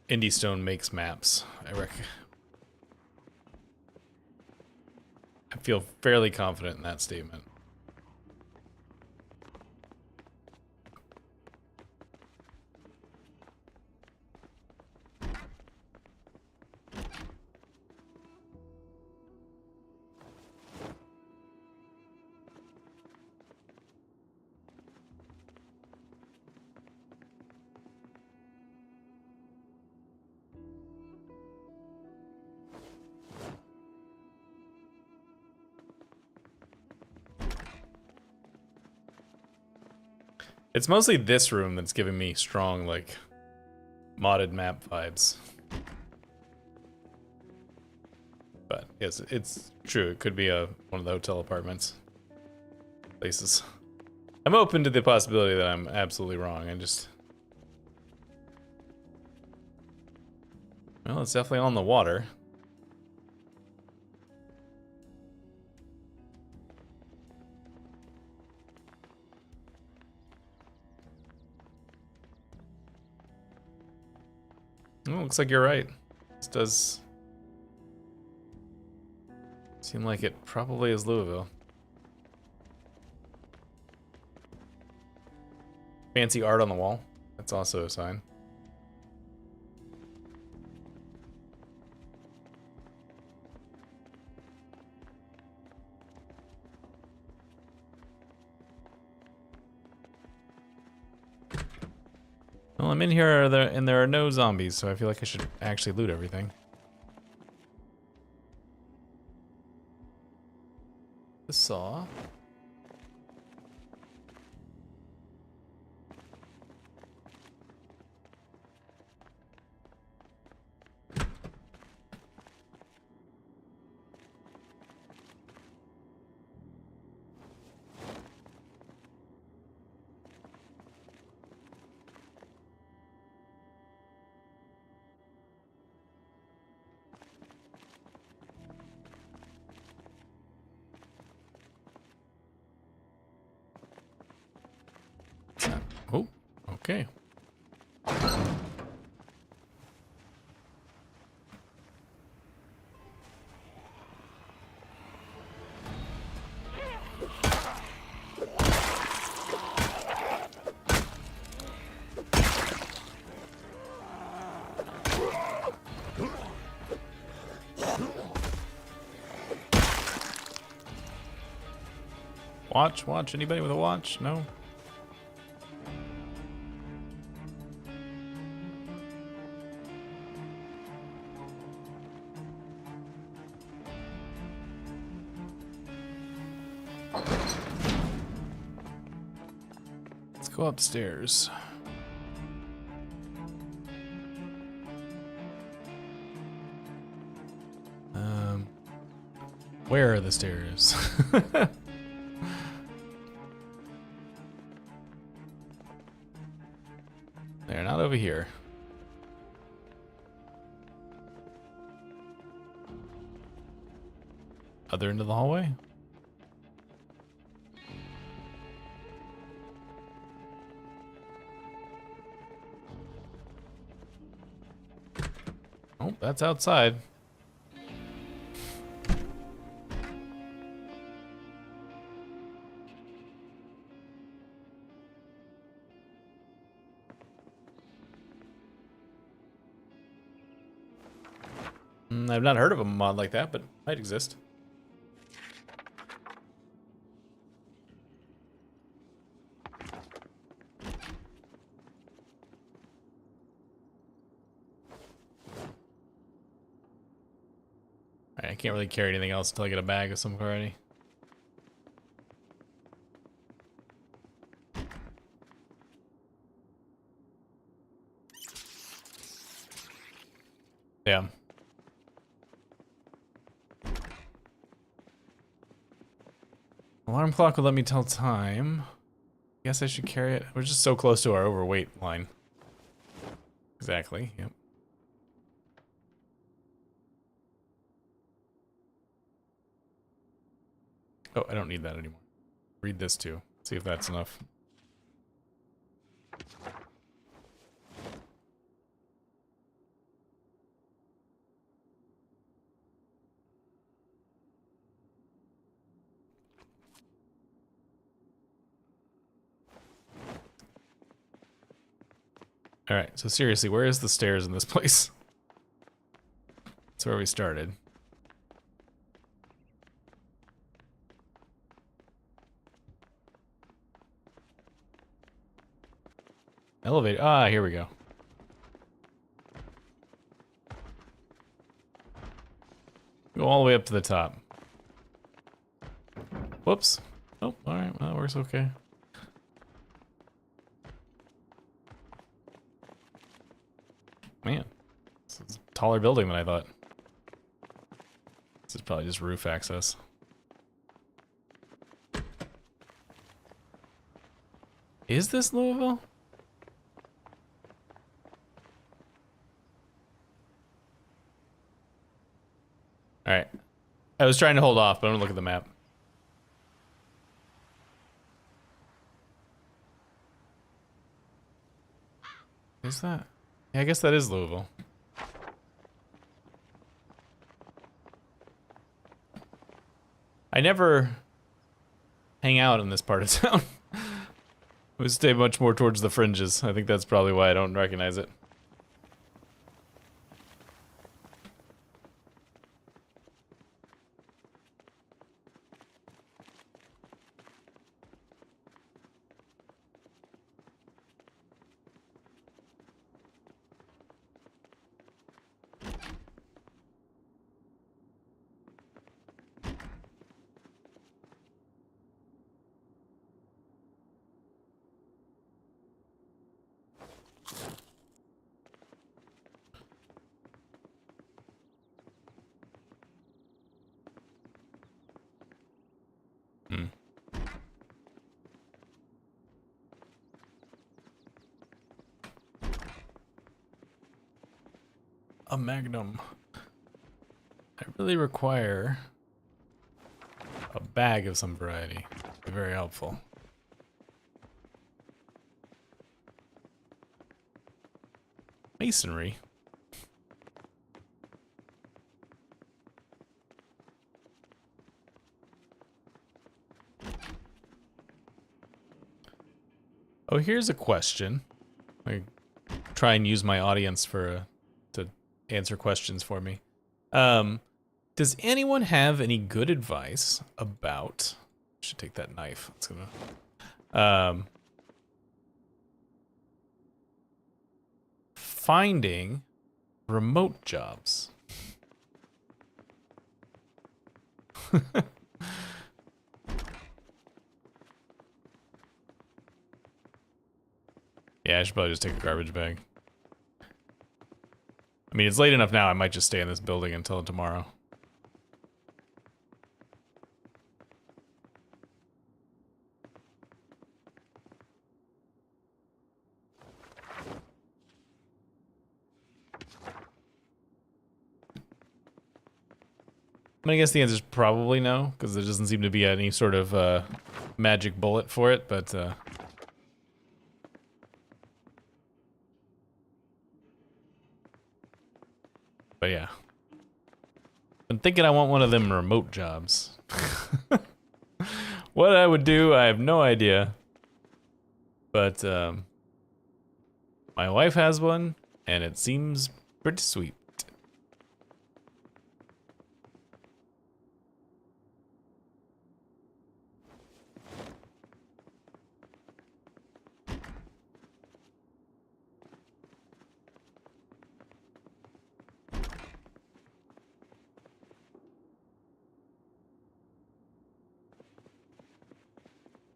Indie Stone makes maps. I feel fairly confident in that statement. It's mostly this room that's giving me strong, like, modded map vibes. But, yes, it's true. It could be one of the hotel apartments. Places. I'm open to the possibility that I'm absolutely wrong. Well, it's definitely on the water. Oh, looks like you're right. This does seem like it probably is Louisville. Fancy art on the wall. That's also a sign. Well, I'm in here and there are no zombies, so I feel like I should actually loot everything. The saw. Okay. Watch. Anybody with a watch? No? Let's go upstairs. Where are the stairs? They're not over here. Other end of the hallway? Oh, that's outside. I've not heard of a mod like that, but it might exist. Alright, I can't really carry anything else until I get a bag of some variety. Yeah. Alarm clock will let me tell time. Guess I should carry it. We're just so close to our overweight line. Exactly, yep. Oh, I don't need that anymore. Read this too. See if that's enough. Alright, so seriously, where is the stairs in this place? That's where we started. Elevator. Ah, here we go. Go all the way up to the top. Whoops. Oh, alright, well, that works okay. Man, this is a taller building than I thought. This is probably just roof access. Is this Louisville? Alright. I was trying to hold off, but I'm gonna look at the map. Is that? Yeah, I guess that is Louisville. I never hang out in this part of town. I would stay much more towards the fringes. I think that's probably why I don't recognize it. Hmm. A magnum. I really require a bag of some variety. Be very helpful. masonry. Oh, here's a question. I try and use my audience for to answer questions for me. Does anyone have any good advice about? I should take that knife. It's gonna. Finding remote jobs. Yeah, I should probably just take a garbage bag. I mean, it's late enough now, I might just stay in this building until tomorrow. I mean, I guess the answer is probably no, because there doesn't seem to be any sort of magic bullet for it, but yeah. I'm thinking I want one of them remote jobs. What I would do, I have no idea. But my wife has one, and it seems pretty sweet.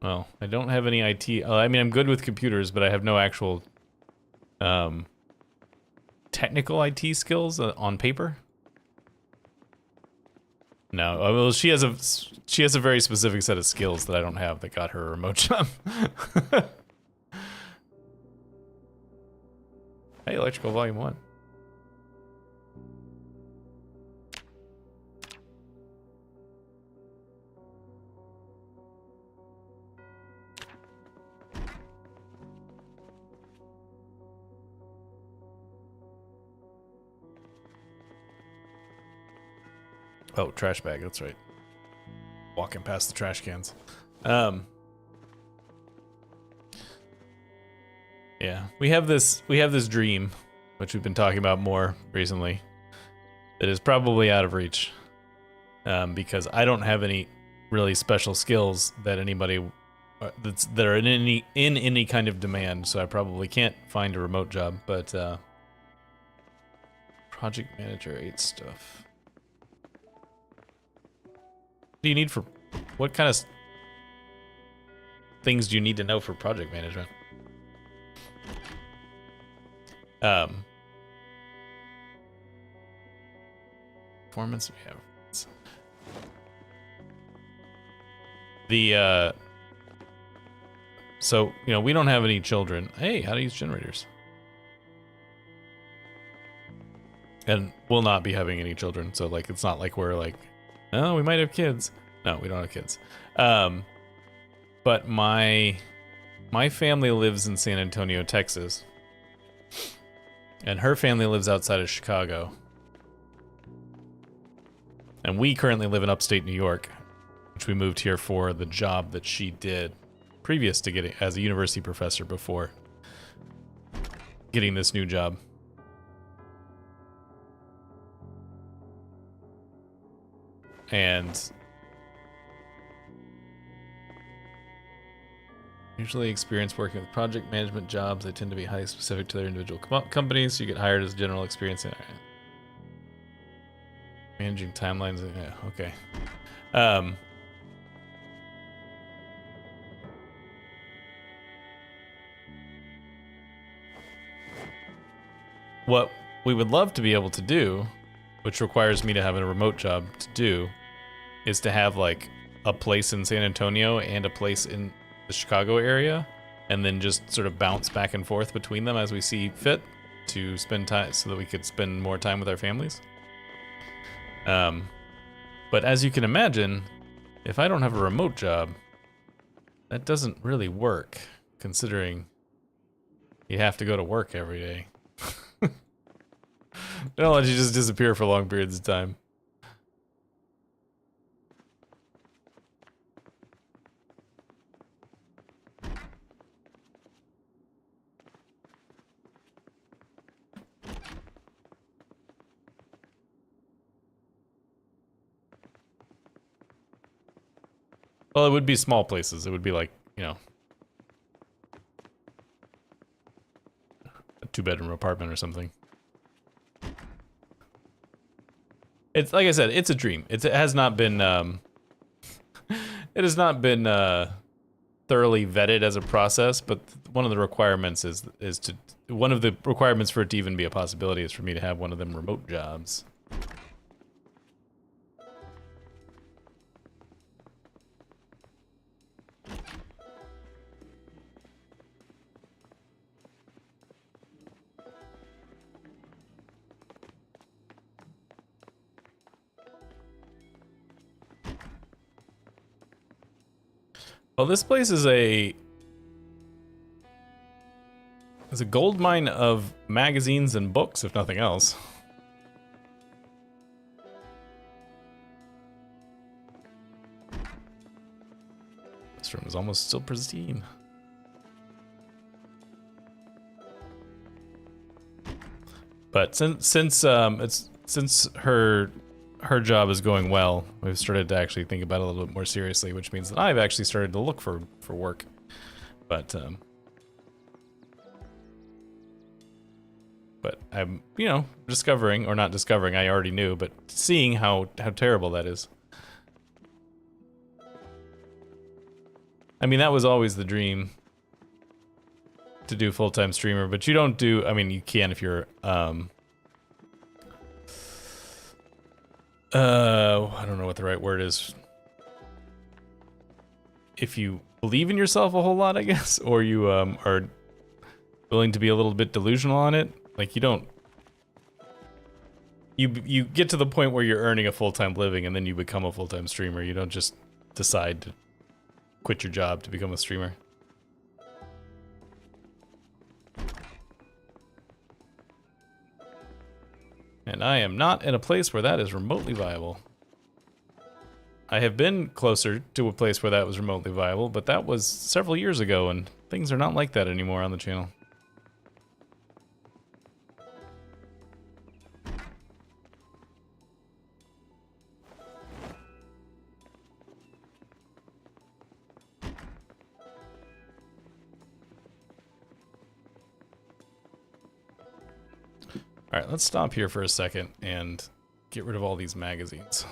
Well, I don't have any IT. I mean, I'm good with computers, but I have no actual technical IT skills on paper. No, well, she has a very specific set of skills that I don't have that got her a remote job. Hey, electrical volume 1. Oh, trash bag, that's right. Walking past the trash cans. Yeah, we have this dream, which we've been talking about more recently, that is probably out of reach. Because I don't have any really special skills that anybody that are in any kind of demand, so I probably can't find a remote job, but project manager 8 stuff. What do you need for what kind of things do you need to know for project management? Performance we have. The so, you know, we don't have any children. Hey, how to use generators. And we'll not be having any children, so like it's not like we're like, oh, we might have kids. No, we don't have kids. But my family lives in San Antonio, Texas. And her family lives outside of Chicago. And we currently live in upstate New York, which we moved here for the job that she did previous to getting as a university professor before getting this new job. And usually experience working with project management jobs. They tend to be highly specific to their individual companies. So you get hired as general experience in managing timelines. Yeah, okay. What we would love to be able to do, which requires me to have a remote job to do, is to have like a place in San Antonio and a place in the Chicago area, and then just sort of bounce back and forth between them as we see fit to spend time, so that we could spend more time with our families. But as you can imagine, if I don't have a remote job, that doesn't really work, considering you have to go to work every day. don't let you just disappear for long periods of time. Well, it would be small places. It would be like, you know, a 2-bedroom apartment or something. It's like I said, it's a dream. It has not been it has not been thoroughly vetted as a process, but one of the requirements is to one of the requirements for it to even be a possibility is for me to have one of them remote jobs. Well, this place is a gold mine of magazines and books, if nothing else. This room is almost still pristine. But since her job is going well, we've started to actually think about it a little bit more seriously, which means that I've actually started to look for work. But I'm, you know, discovering, or not discovering, I already knew, but seeing how terrible that is. I mean, that was always the dream, to do full-time streamer, but you don't do, I mean, you can if you're, I don't know what the right word is. If you believe in yourself a whole lot, I guess, or you are willing to be a little bit delusional on it. Like, you don't... You get to the point where you're earning a full-time living and then you become a full-time streamer. You don't just decide to quit your job to become a streamer. And I am not in a place where that is remotely viable. I have been closer to a place where that was remotely viable, but that was several years ago, and things are not like that anymore on the channel. Alright, let's stop here for a second and get rid of all these magazines.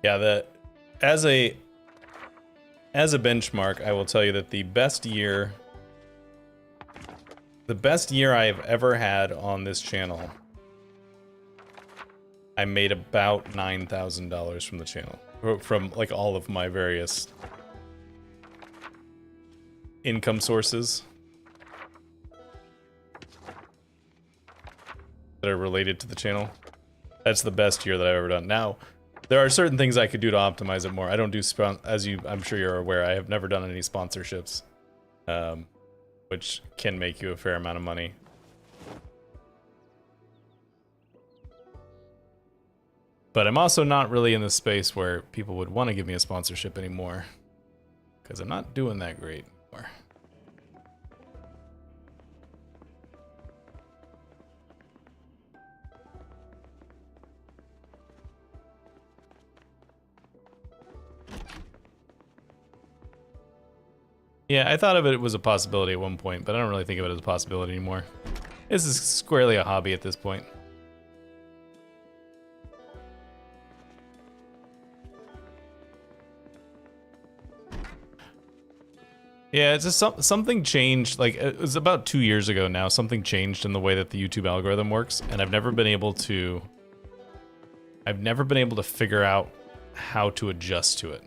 Yeah, as a benchmark, I will tell you that the best year I have ever had on this channel, I made about $9,000 from the channel, from like all of my various income sources that are related to the channel. That's the best year that I've ever done. Now, there are certain things I could do to optimize it more. I don't do, as I'm sure you're aware, I have never done any sponsorships, which can make you a fair amount of money. But I'm also not really in the space where people would want to give me a sponsorship anymore, because I'm not doing that great anymore. Yeah, I thought of it was a possibility at one point, but I don't really think of it as a possibility anymore. This is squarely a hobby at this point. Yeah, it's just something changed. Like, it was about 2 years ago now. Something changed in the way that the YouTube algorithm works, and I've never been able to figure out how to adjust to it.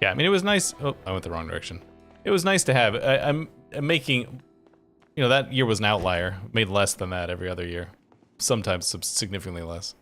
Yeah, I mean, it was nice. Oh, I went the wrong direction. It was nice to have. I'm making, you know, that year was an outlier. Made less than that every other year. Sometimes significantly less.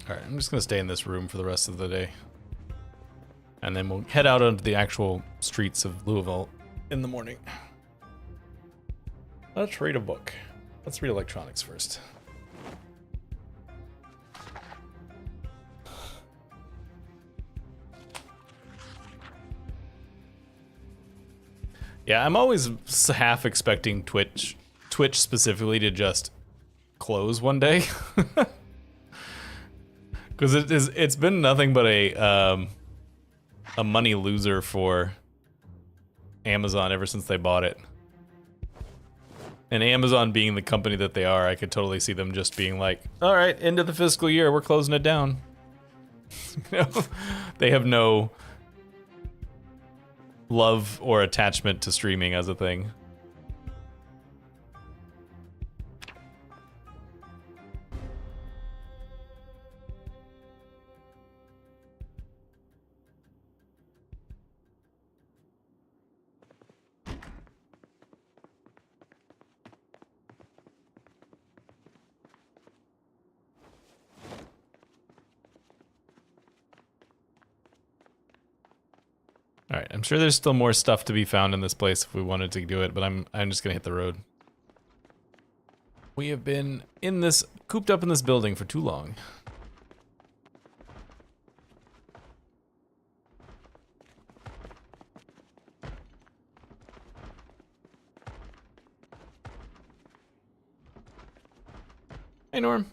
Alright, I'm just gonna stay in this room for the rest of the day. And then we'll head out onto the actual streets of Louisville in the morning. Let's read a book. Let's read electronics first. Yeah, I'm always half expecting Twitch specifically to just close one day. Because it's been nothing but a money loser for Amazon ever since they bought it. And Amazon being the company that they are, I could totally see them just being like, all right, end of the fiscal year, we're closing it down. You know, they have no love or attachment to streaming as a thing. All right, I'm sure there's still more stuff to be found in this place if we wanted to do it, but I'm just gonna hit the road. We have been cooped up in this building for too long. Hey, Norm.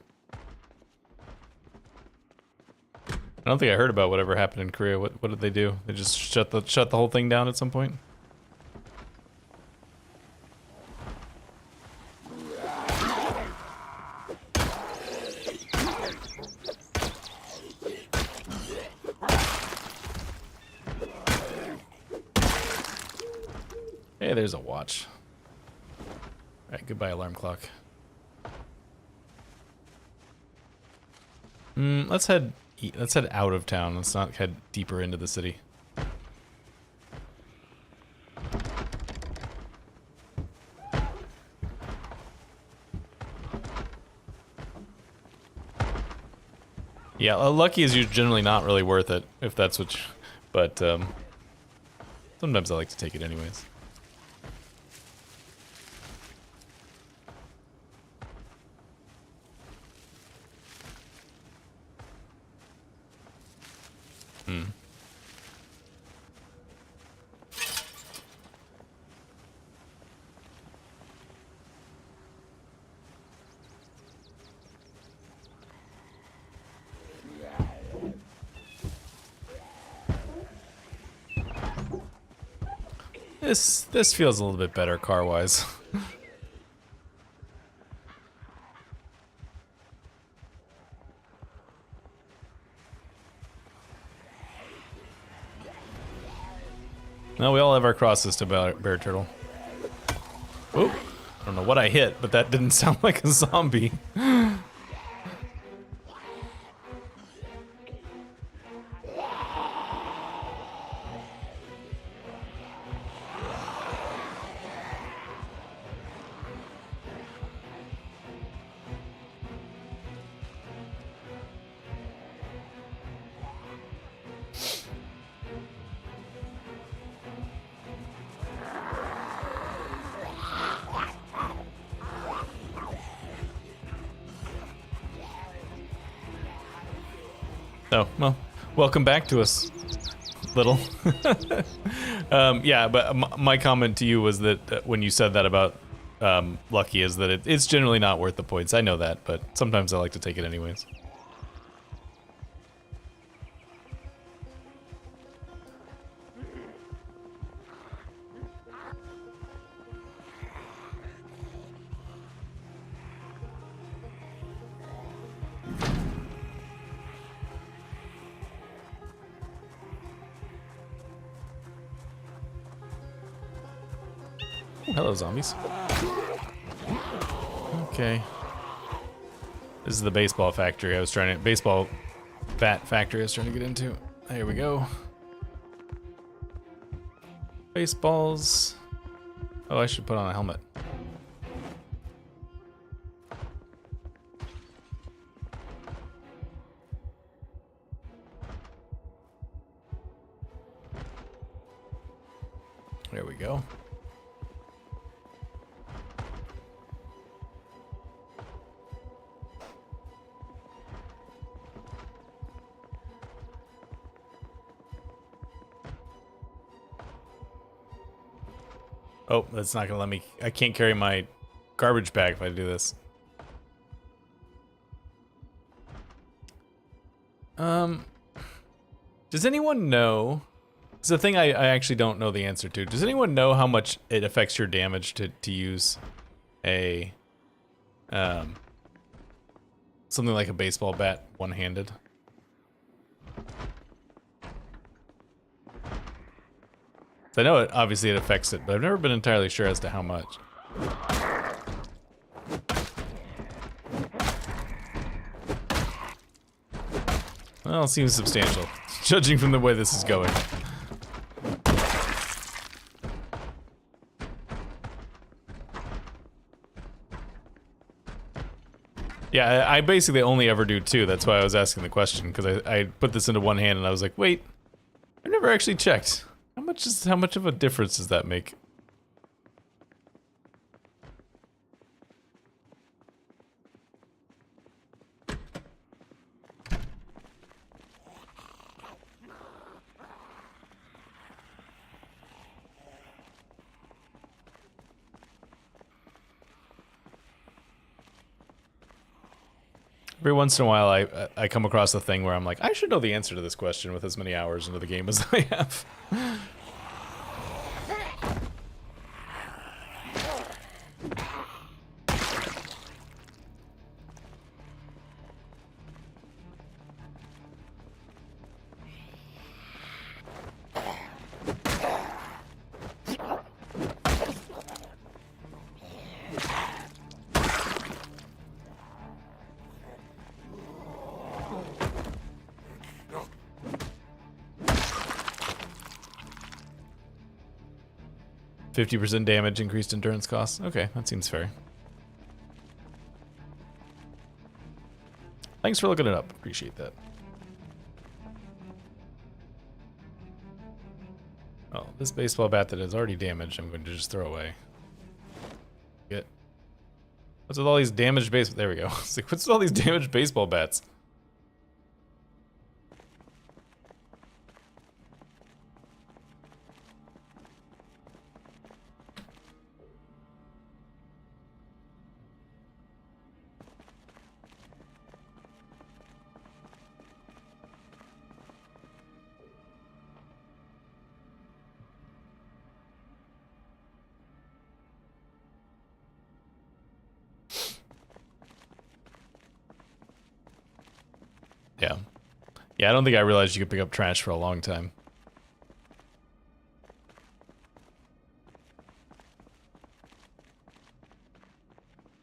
I don't think I heard about whatever happened in Korea. What did they do? They just shut the whole thing down at some point? Hey, there's a watch. All right, goodbye alarm clock. Let's head out of town. Let's not head deeper into the city. Yeah, lucky is generally not really worth it if that's what you, but sometimes I like to take it anyways. This feels a little bit better car-wise. No, we all have our crosses to Bear Turtle. Oop. I don't know what I hit, but that didn't sound like a zombie. Oh, well, welcome back to us, little. Yeah, but my comment to you was that when you said that about Lucky is that it's generally not worth the points. I know that, but sometimes I like to take it anyways. Oh, hello, zombies. Okay. This is the baseball factory I was trying to... Baseball bat factory I was trying to get into. There we go. Baseballs. Oh, I should put on a helmet. There we go. Oh, that's not gonna let me. I can't carry my garbage bag if I do this. Does anyone know? It's a thing I actually don't know the answer to. Does anyone know how much it affects your damage to use a something like a baseball bat one-handed? I know it obviously it affects it, but I've never been entirely sure as to how much. Well, it seems substantial, judging from the way this is going. Yeah, I basically only ever do 2. That's why I was asking the question, because I put this into one hand and I was like, wait, I never actually checked. How much of a difference does that make? Every once in a while, I come across a thing where I'm like, I should know the answer to this question with as many hours into the game as I have. 50% damage, increased endurance costs. Okay, that seems fair. Thanks for looking it up. Appreciate that. Oh, this baseball bat that is already damaged, I'm going to just throw away. Get. What's with all these damaged base? There we go. It's like, what's with all these damaged baseball bats? Yeah. Yeah, I don't think I realized you could pick up trash for a long time.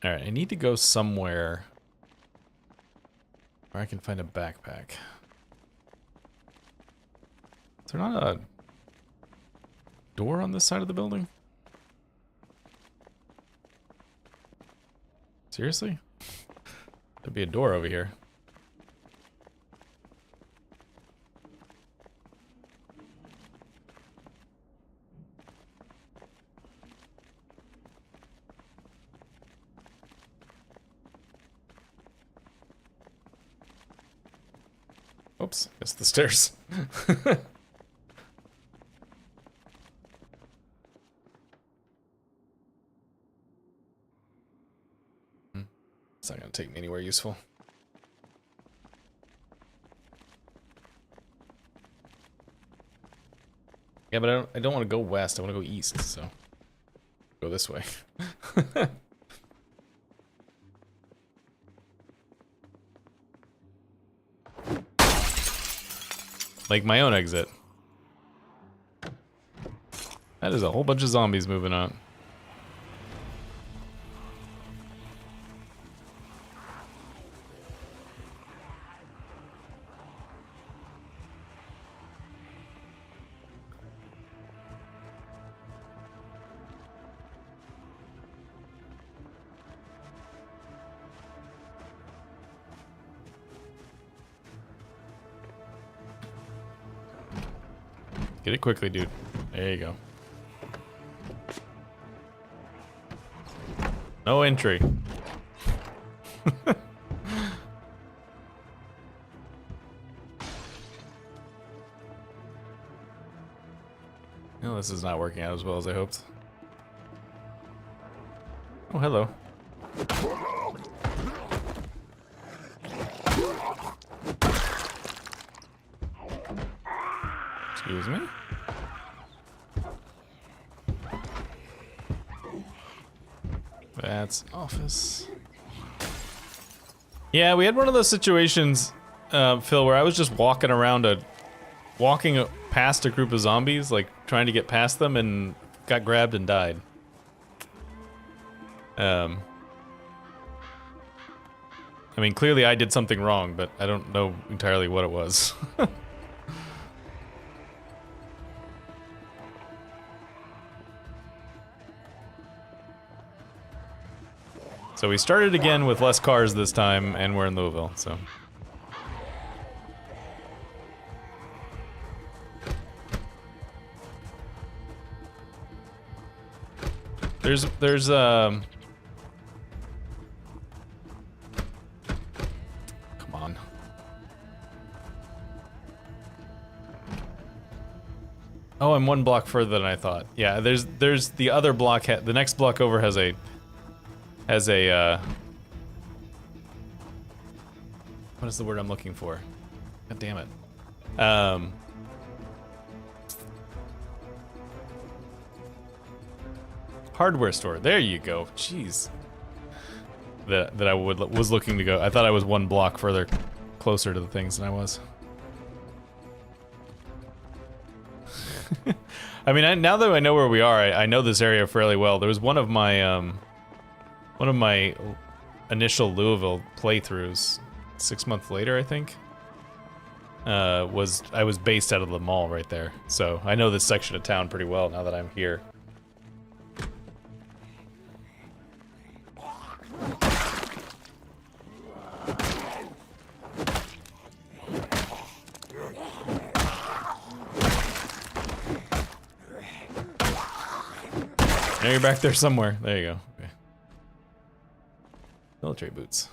Alright, I need to go somewhere where I can find a backpack. Is there not a door on this side of the building? Seriously? There'd be a door over here. Oops, guess the stairs. It's not gonna take me anywhere useful. Yeah, but I don't want to go west. I want to go east, so go this way. Like my own exit. That is a whole bunch of zombies moving on. Get it quickly, dude. There you go. No entry. No, this is not working out as well as I hoped. Oh, hello. Excuse me? That's office. Yeah, we had one of those situations, Phil, where I was just walking past a group of zombies, like trying to get past them, and got grabbed and died. I mean, clearly I did something wrong, but I don't know entirely what it was. So we started again with less cars this time, and we're in Louisville, so. There's come on. Oh, I'm one block further than I thought. Yeah, there's the other block, the next block over has a what is the word I'm looking for? God damn it. Hardware store. There you go. Jeez. That I was looking to go. I thought I was one block further closer to the things than I was. I mean, now that I know where we are, I know this area fairly well. There was one of my initial Louisville playthroughs, 6 months later, I think. I was based out of the mall right there, so I know this section of town pretty well now that I'm here. Now you're back there somewhere. There you go. Okay. Military boots.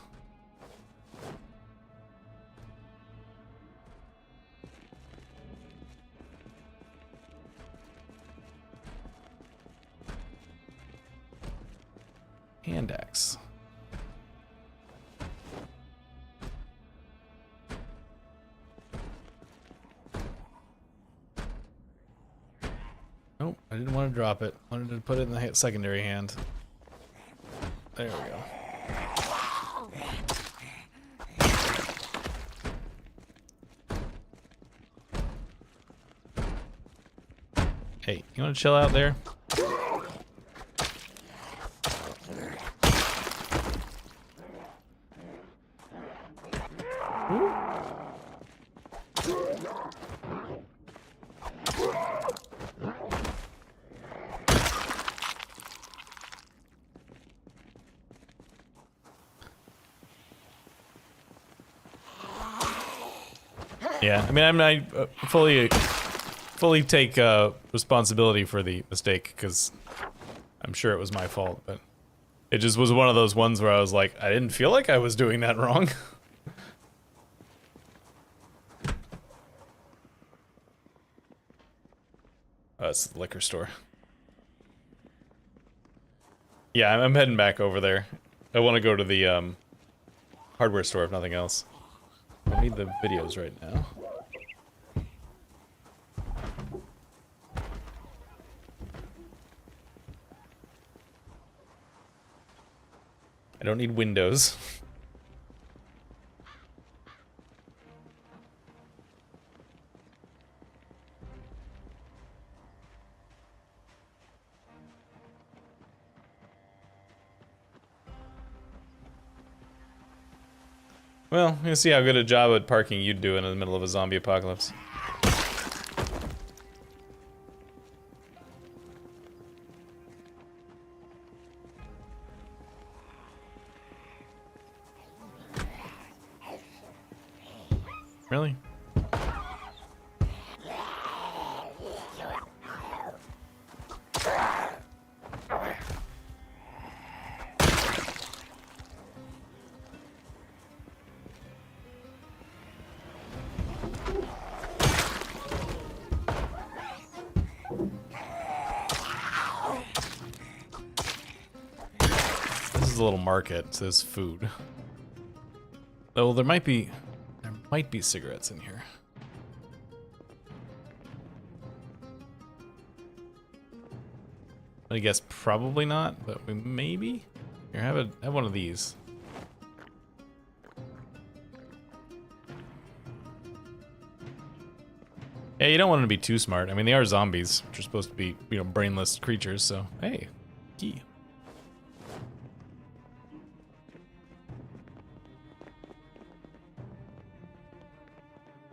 Hand axe. Nope, I didn't want to drop it. I wanted to put it in the secondary hand. There we go. Hey, you want to chill out there? Yeah, I mean, I fully take responsibility for the mistake, because I'm sure it was my fault, but it just was one of those ones where I was like, I didn't feel like I was doing that wrong. Oh, it's the liquor store. Yeah, I'm heading back over there. I want to go to the hardware store if nothing else. I need the videos right now. I don't need windows. Well, we'll see how good a job at parking you'd do in the middle of a zombie apocalypse. Really? is a little market. It says food. Oh, there might be cigarettes in here. I guess probably not, but maybe. Here, have one of these. Yeah, you don't want them to be too smart. I mean, they are zombies, which are supposed to be, you know, brainless creatures. So, hey, key.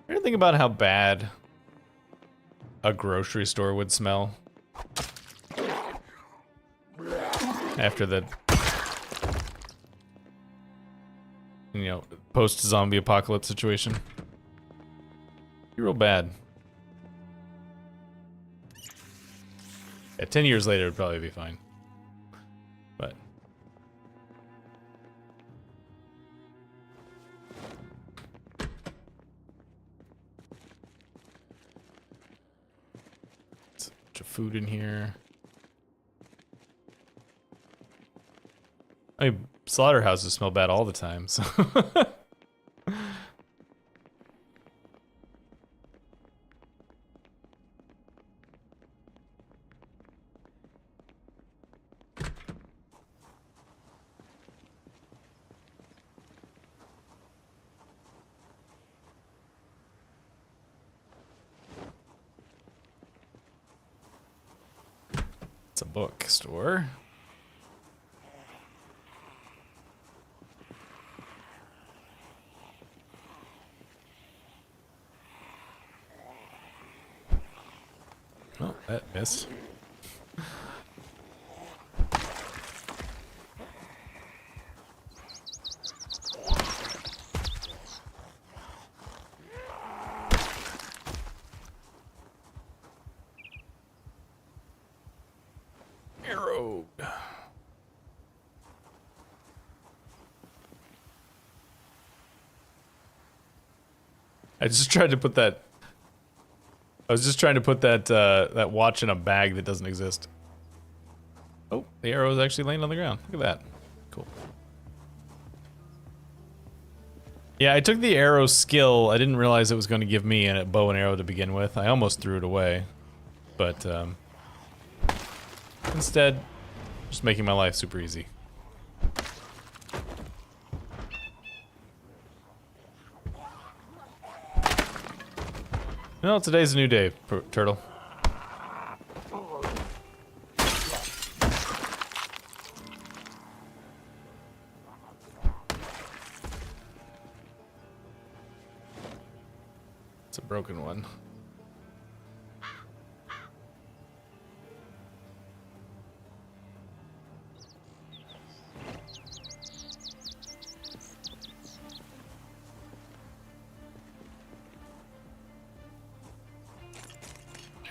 Ever think about how bad a grocery store would smell after the, you know, post-zombie apocalypse situation? Be real bad. Yeah, 10 years later it'd probably be fine. But there's a bunch of food in here. I mean, slaughterhouses smell bad all the time, so it's a bookstore. Oh, that missed. Arrow. I just tried to put that. I was just trying to put that that watch in a bag that doesn't exist. Oh, the arrow is actually laying on the ground. Look at that. Cool. Yeah, I took the arrow skill. I didn't realize it was going to give me a bow and arrow to begin with. I almost threw it away, but instead, just making my life super easy. No, today's a new day, Turtle. It's a broken one.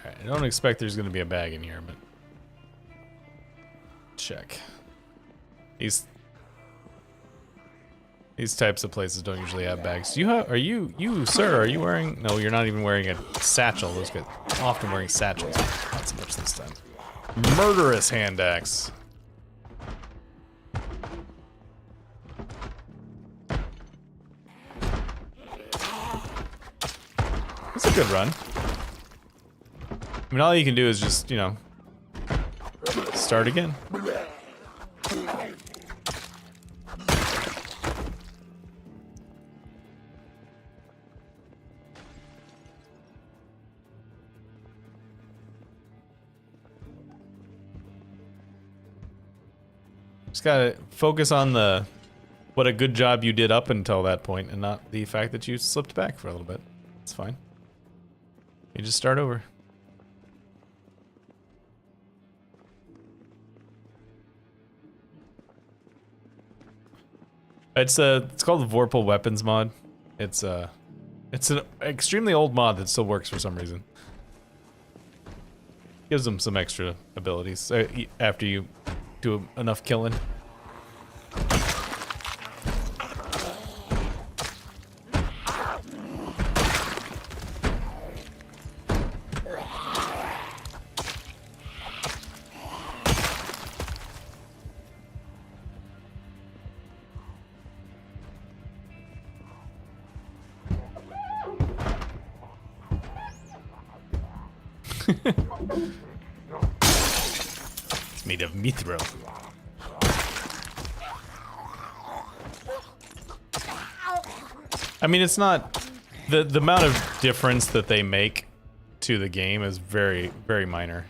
I don't expect there's going to be a bag in here, but check. These types of places don't usually have bags. Sir, are you wearing? No, you're not even wearing a satchel. Those guys often wearing satchels. Not so much this time. Murderous hand axe. That's a good run. I mean, all you can do is just, you know, start again. Just gotta focus on what a good job you did up until that point, and not the fact that you slipped back for a little bit. It's fine. You just start over. It's called the Vorpal Weapons mod. It's an extremely old mod that still works for some reason. Gives them some extra abilities after you do enough killing. It's made of mithril. I mean, it's not the amount of difference that they make to the game is very, very minor.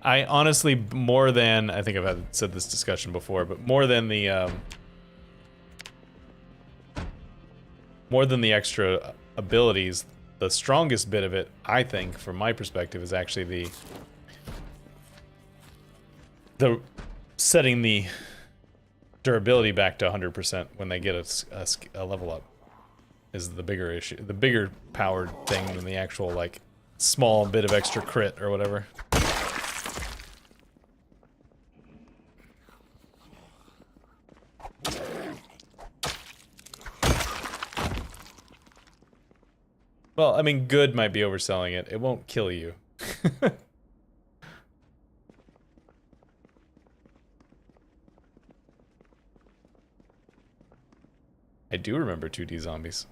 I honestly, more than, I think I've said this discussion before, but more than the extra abilities, the strongest bit of it, I think, from my perspective, is actually the setting the durability back to 100% when they get a level up is the bigger issue, the bigger powered thing than the actual, like, small bit of extra crit or whatever. Well, I mean, good might be overselling it. It won't kill you. I do remember 2D zombies.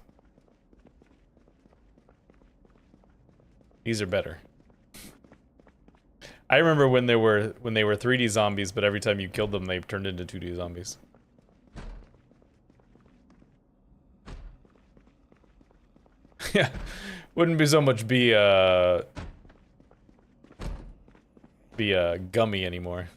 These are better. I remember when they were 3D zombies, but every time you killed them, they turned into 2D zombies. Yeah, wouldn't be so much be gummy anymore.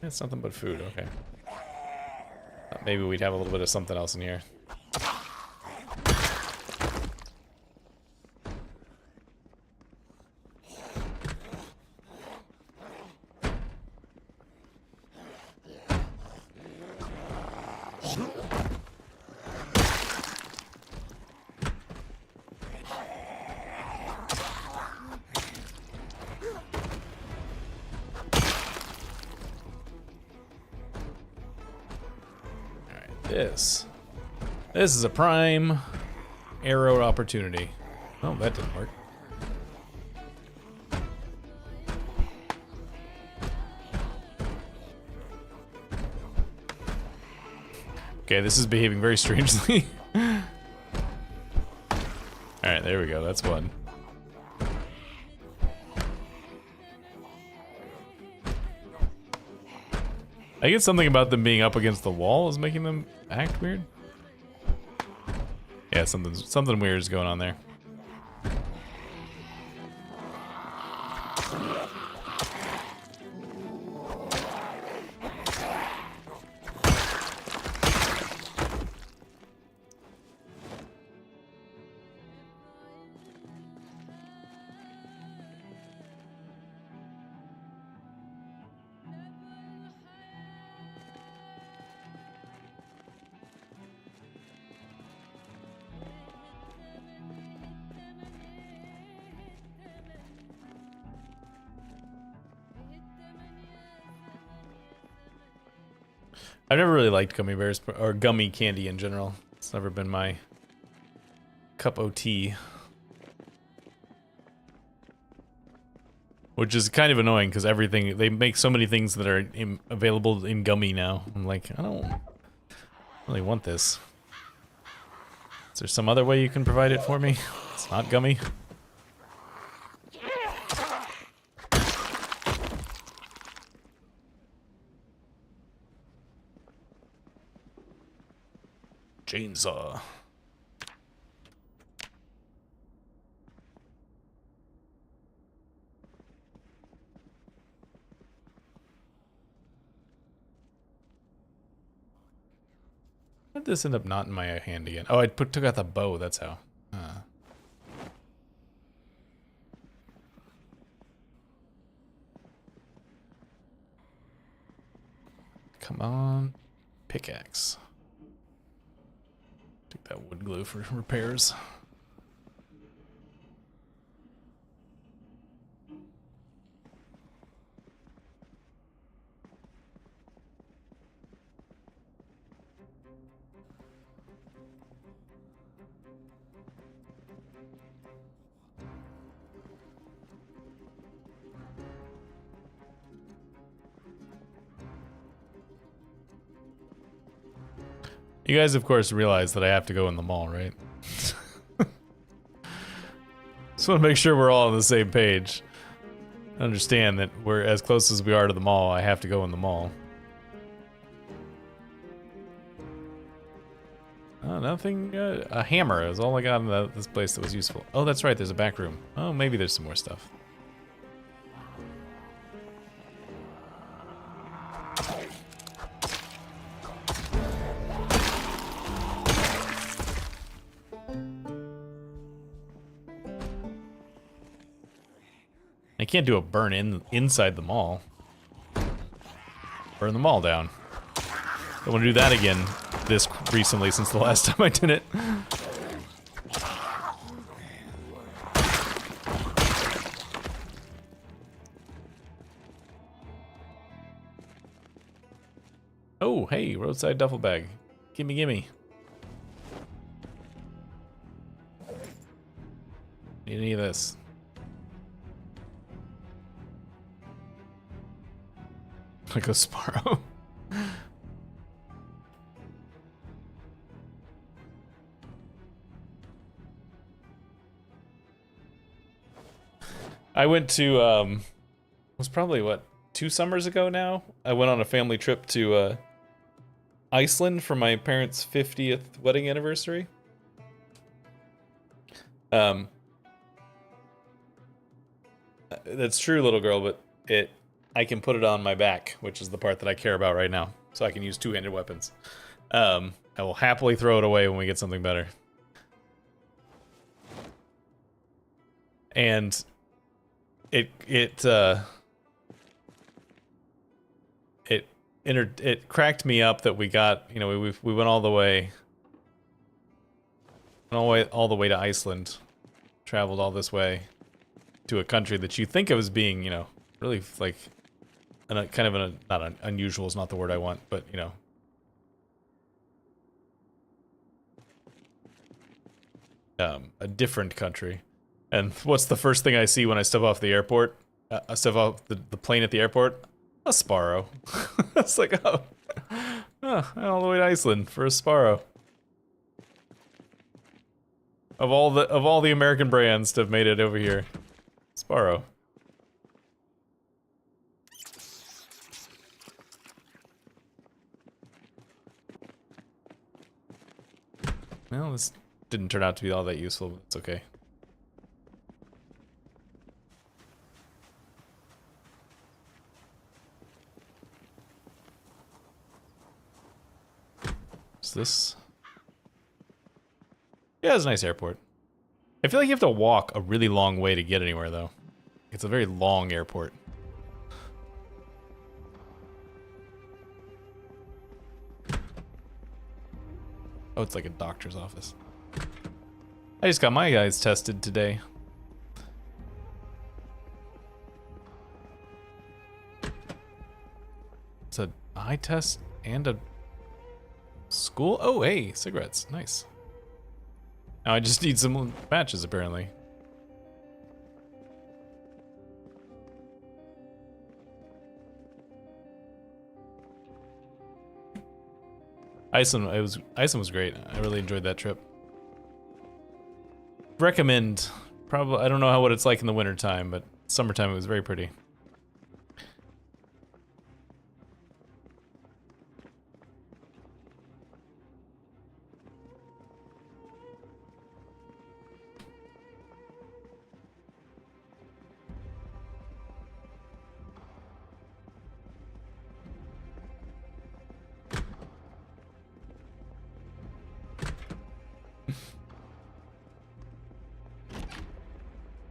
It's nothing but food, okay. Maybe we'd have a little bit of something else in here. This is a prime arrow opportunity. Oh, that didn't work. Okay, this is behaving very strangely. Alright, there we go, that's one. I get something about them being up against the wall is making them act weird. Yeah, something weird is going on there. I've never really liked gummy bears, or gummy candy in general. It's never been my cup of tea. Which is kind of annoying, because everything, they make so many things that are available in gummy now. I'm like, I don't really want this. Is there some other way you can provide it for me? It's not gummy. Chainsaw. How did this end up not in my hand again? Oh, I took out the bow, that's how. Come on. Pickaxe. Take that wood glue for repairs. You guys, of course, realize that I have to go in the mall, right? Just want to make sure we're all on the same page. Understand that we're as close as we are to the mall. I have to go in the mall. Oh, nothing. A hammer is all I got in this place that was useful. Oh, that's right. There's a back room. Oh, maybe there's some more stuff. I can't do a burn inside the mall. Burn the mall down. I want to do that again this recently since the last time I did it. Oh, hey, roadside duffel bag. Gimme, gimme. Need any of this? Like a Sparrow. I went to, it was probably, what, 2 summers ago now? I went on a family trip to, Iceland for my parents' 50th wedding anniversary. That's true, little girl, but I can put it on my back, which is the part that I care about right now. So I can use two-handed weapons. I will happily throw it away when we get something better. And it cracked me up that we got, you know, we went all the way to Iceland, traveled all this way to a country that you think of as being, you know, really like kind of not unusual is not the word I want, but you know, a different country. And what's the first thing I see when I step off the airport? I step off the plane at the airport? A Sparrow. It's like, oh, all the way to Iceland for a Sparrow. Of all the American brands to have made it over here, Sparrow. Well, this didn't turn out to be all that useful, but it's okay. Is this? Yeah, it's a nice airport. I feel like you have to walk a really long way to get anywhere, though. It's a very long airport. Oh, it's like a doctor's office. I just got my eyes tested today. It's an eye test and a school? Oh, hey, cigarettes. Nice. Now I just need some matches, apparently. Iceland was great. I really enjoyed that trip. Recommend. Probably, I don't know what it's like in the wintertime, but summertime it was very pretty.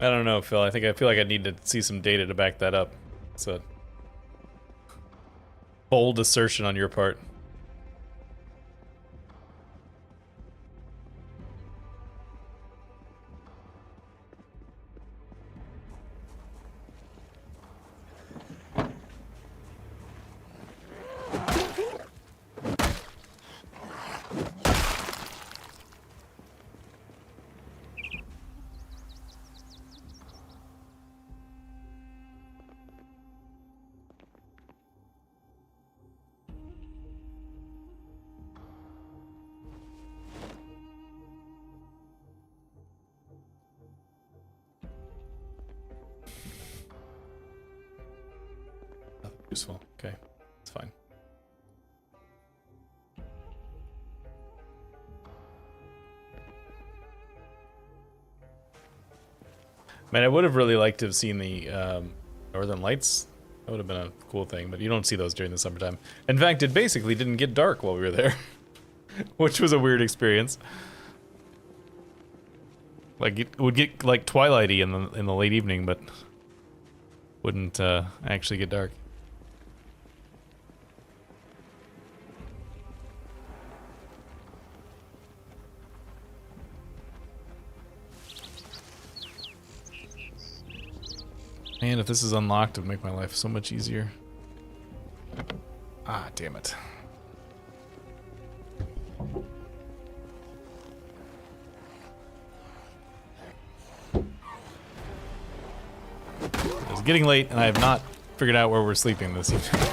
I don't know, Phil. I feel like I need to see some data to back that up. It's a bold assertion on your part. Useful. Okay, it's fine. Man, I would have really liked to have seen the Northern Lights. That would have been a cool thing, but you don't see those during the summertime. In fact, it basically didn't get dark while we were there, which was a weird experience. Like it would get like twilighty in the late evening, but wouldn't actually get dark. Man, if this is unlocked, it would make my life so much easier. Ah, damn it. It's getting late, and I have not figured out where we're sleeping this evening.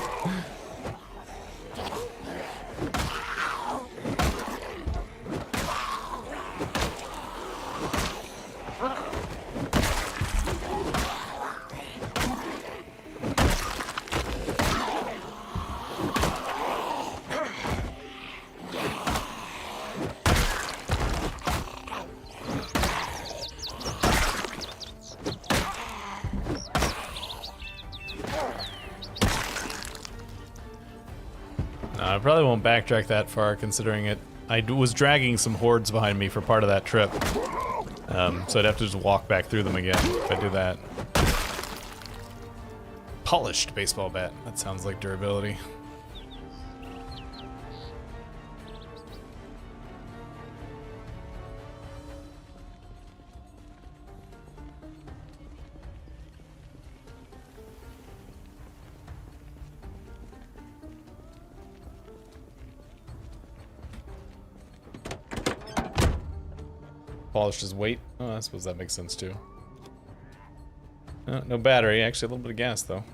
I probably won't backtrack that far, considering it. I was dragging some hordes behind me for part of that trip, so I'd have to just walk back through them again if I do that. Polished baseball bat. That sounds like durability. Polished his weight. Oh, I suppose that makes sense too. No battery. Actually, a little bit of gas though.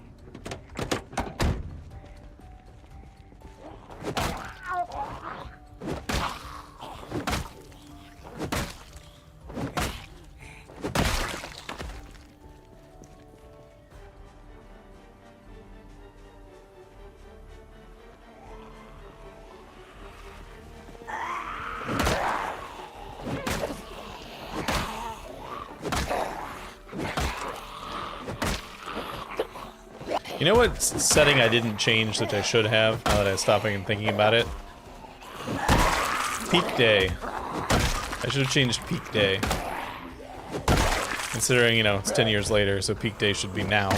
You know what setting I didn't change that I should have, now that I'm stopping and thinking about it? Peak day. I should have changed peak day. Considering, you know, it's 10 years later, so peak day should be now.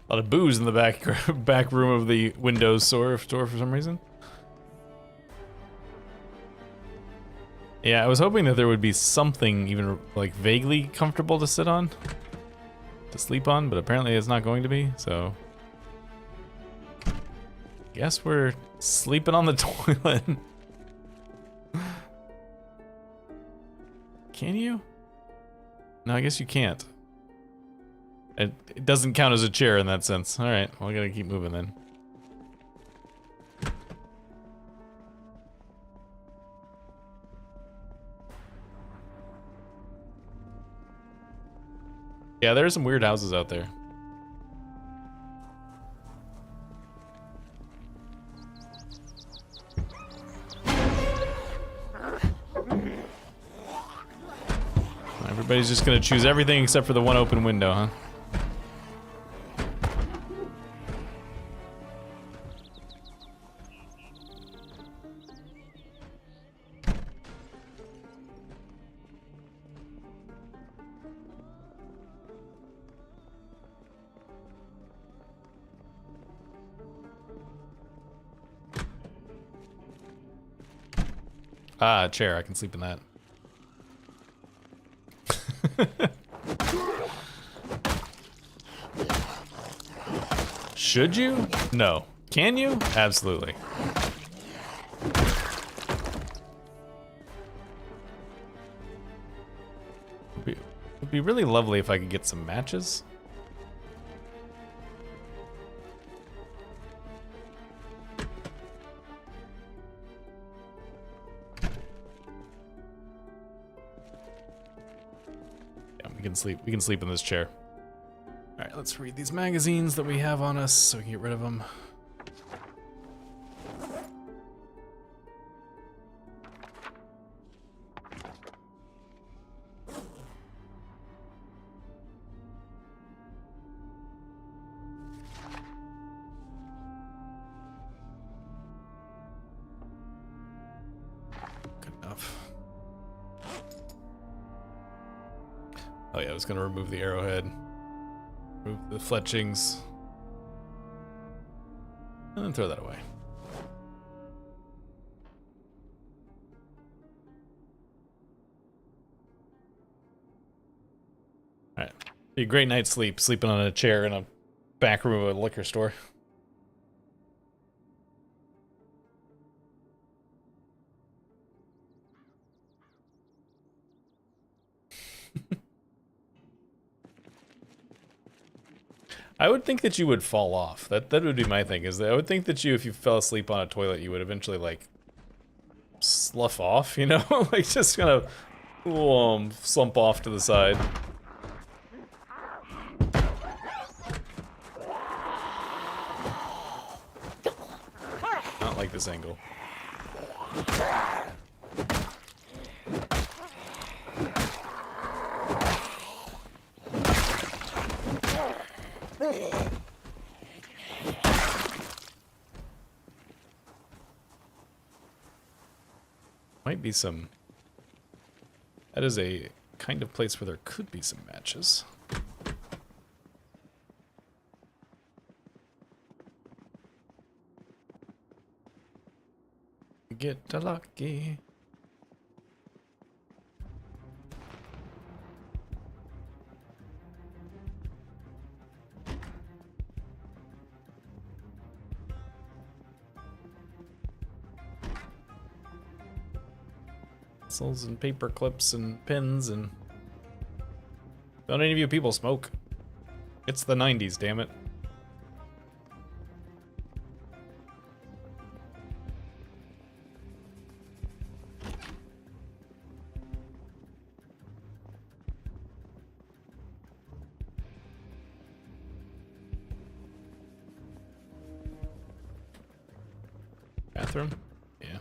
A lot of booze in the back room of the Windows store for some reason. Yeah, I was hoping that there would be something even like vaguely comfortable to sit on, to sleep on, but apparently it's not going to be, so guess we're sleeping on the toilet. Can you? No, I guess you can't. It doesn't count as a chair in that sense. Alright, well, I gotta keep moving then. Yeah, there are some weird houses out there. Everybody's just gonna choose everything except for the one open window, huh? Ah, a chair. I can sleep in that. Should you? No. Can you? Absolutely. It'd be really lovely if I could get some matches. Yeah, we can sleep in this chair. All right, let's read these magazines that we have on us so we can get rid of them. Good enough. Oh yeah, I was gonna remove the arrowhead. Remove the fletchings. And then throw that away. Alright. Be a great night's sleep, sleeping on a chair in a back room of a liquor store. I would think that you would fall off. That would be my thing, is that I would think that if you fell asleep on a toilet, you would eventually, like, slough off, you know? Like, just kind of slump off to the side. Not like this angle. Might be some... That is a kind of place where there could be some matches. Get lucky. Pencils and paper clips and pins and... Don't any of you people smoke? It's the 90s, damn it. Bathroom? Yeah.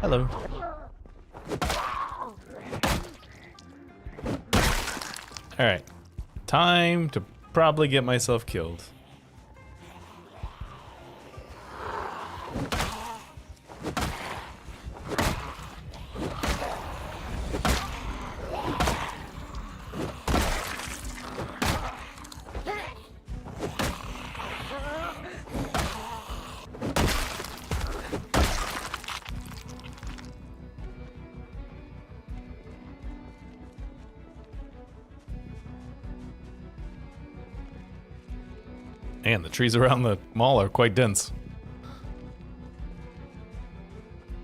Hello. Alright. Time to probably get myself killed. Man, the trees around the mall are quite dense. I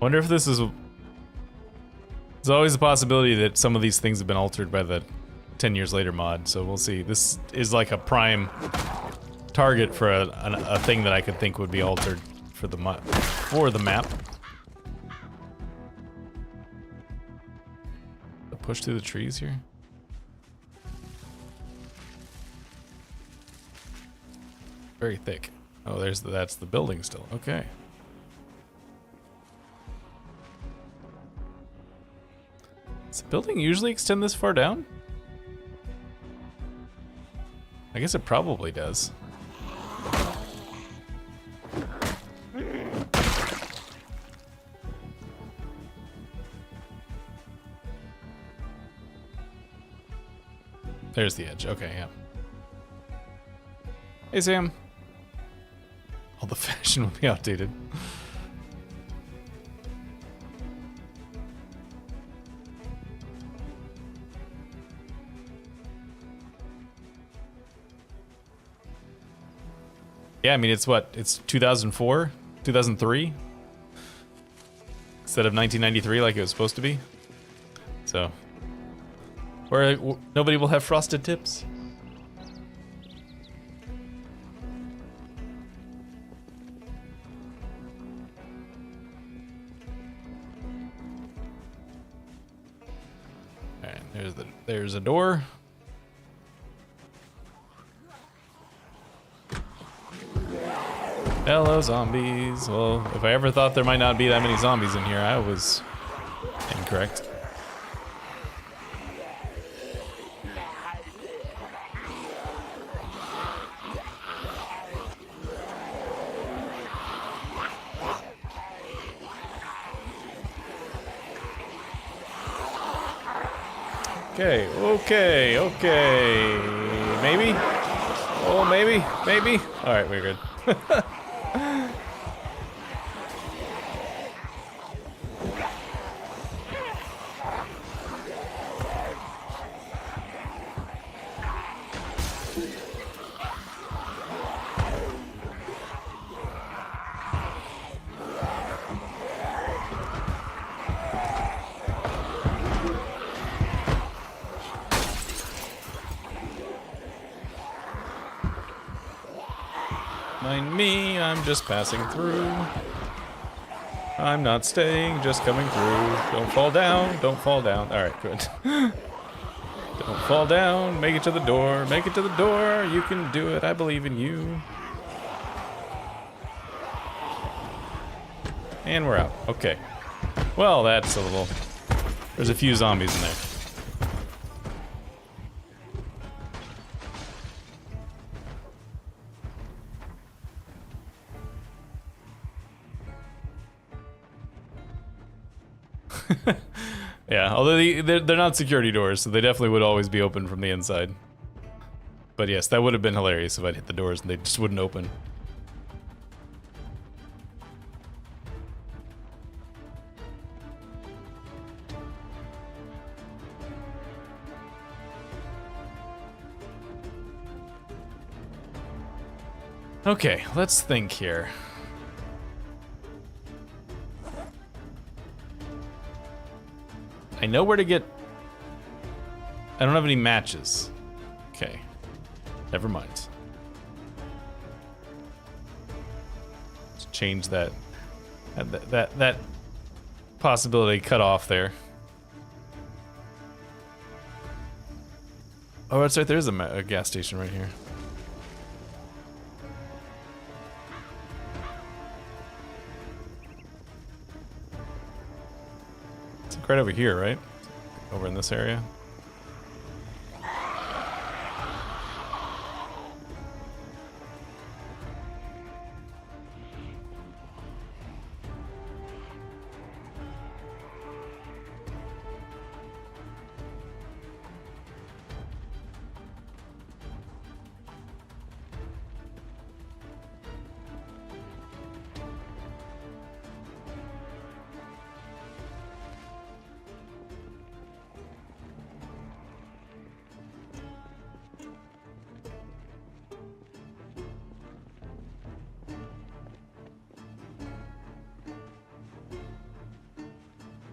wonder if this is... There's always a possibility that some of these things have been altered by the 10 years later mod, so we'll see. This is like a prime target for a thing that I could think would be altered for the map. Push through the trees here? Very thick. Oh, that's the building still. Okay. Does the building usually extend this far down? I guess it probably does. there's the edge. Okay, yeah. Hey, Sam. All the fashion will be outdated. Yeah, I mean, it's what? It's 2004? 2003? Instead of 1993 like it was supposed to be. So, where nobody will have frosted tips. Alright, there's a door. Hello, zombies. Well, if I ever thought there might not be that many zombies in here, I was incorrect. Okay. Maybe? Oh, maybe? Alright, we're good. Mind me, I'm just passing through. I'm not staying, just coming through. Don't fall down, don't fall down. Alright, good. Don't fall down, make it to the door, make it to the door. You can do it, I believe in you. And we're out, okay. Well, that's a little... There's a few zombies in there. Yeah, although they're not security doors, so they definitely would always be open from the inside. But yes, that would have been hilarious if I'd hit the doors and they just wouldn't open. Okay, let's think here. I know where to get... I don't have any matches. Okay. Never mind. Let's change that that possibility cut off there. Oh, that's right, there's a gas station right here. Right over here, right? Over in this area.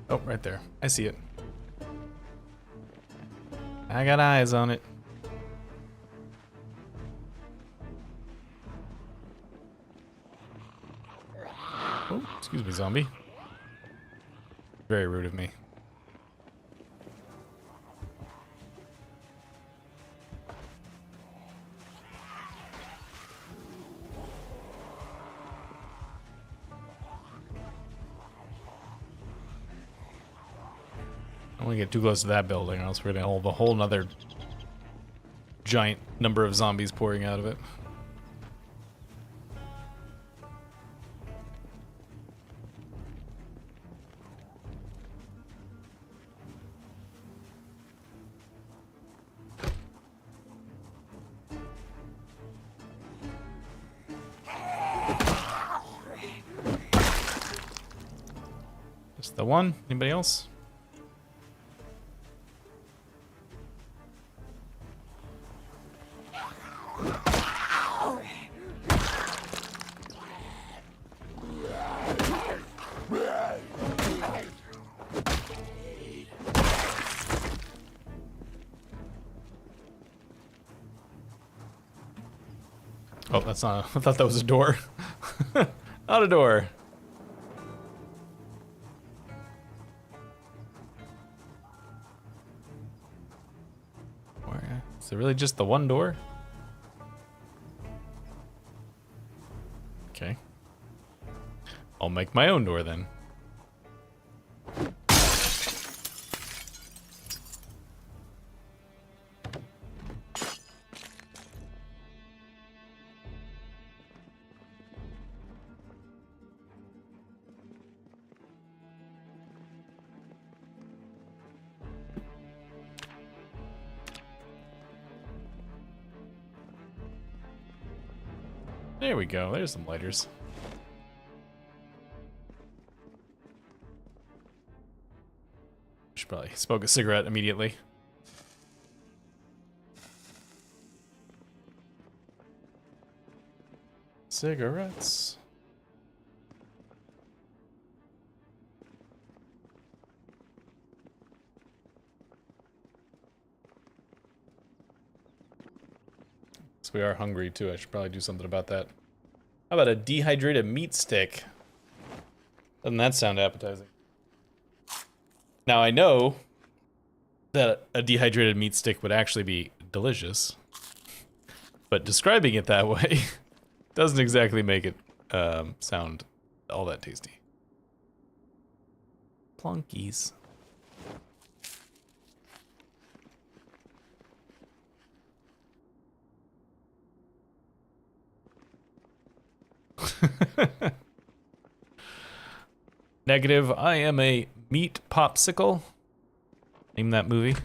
Oh, right there. I see it. I got eyes on it. Oh, excuse me, zombie. Very rude of me. I don't want to get too close to that building, or else we're gonna hold a whole nother giant number of zombies pouring out of it. the one? Anybody else? Oh, that's not. I thought that was a door. Not a door. Where? Is it really just the one door? Okay. I'll make my own door then. There we go. There's some lighters. Should probably smoke a cigarette immediately. Cigarettes. So we are hungry too. I should probably do something about that. How about a dehydrated meat stick? Doesn't that sound appetizing? Now I know that a dehydrated meat stick would actually be delicious, but describing it that way doesn't exactly make it sound all that tasty. Plunkies. Negative, I am a meat popsicle. Name that movie.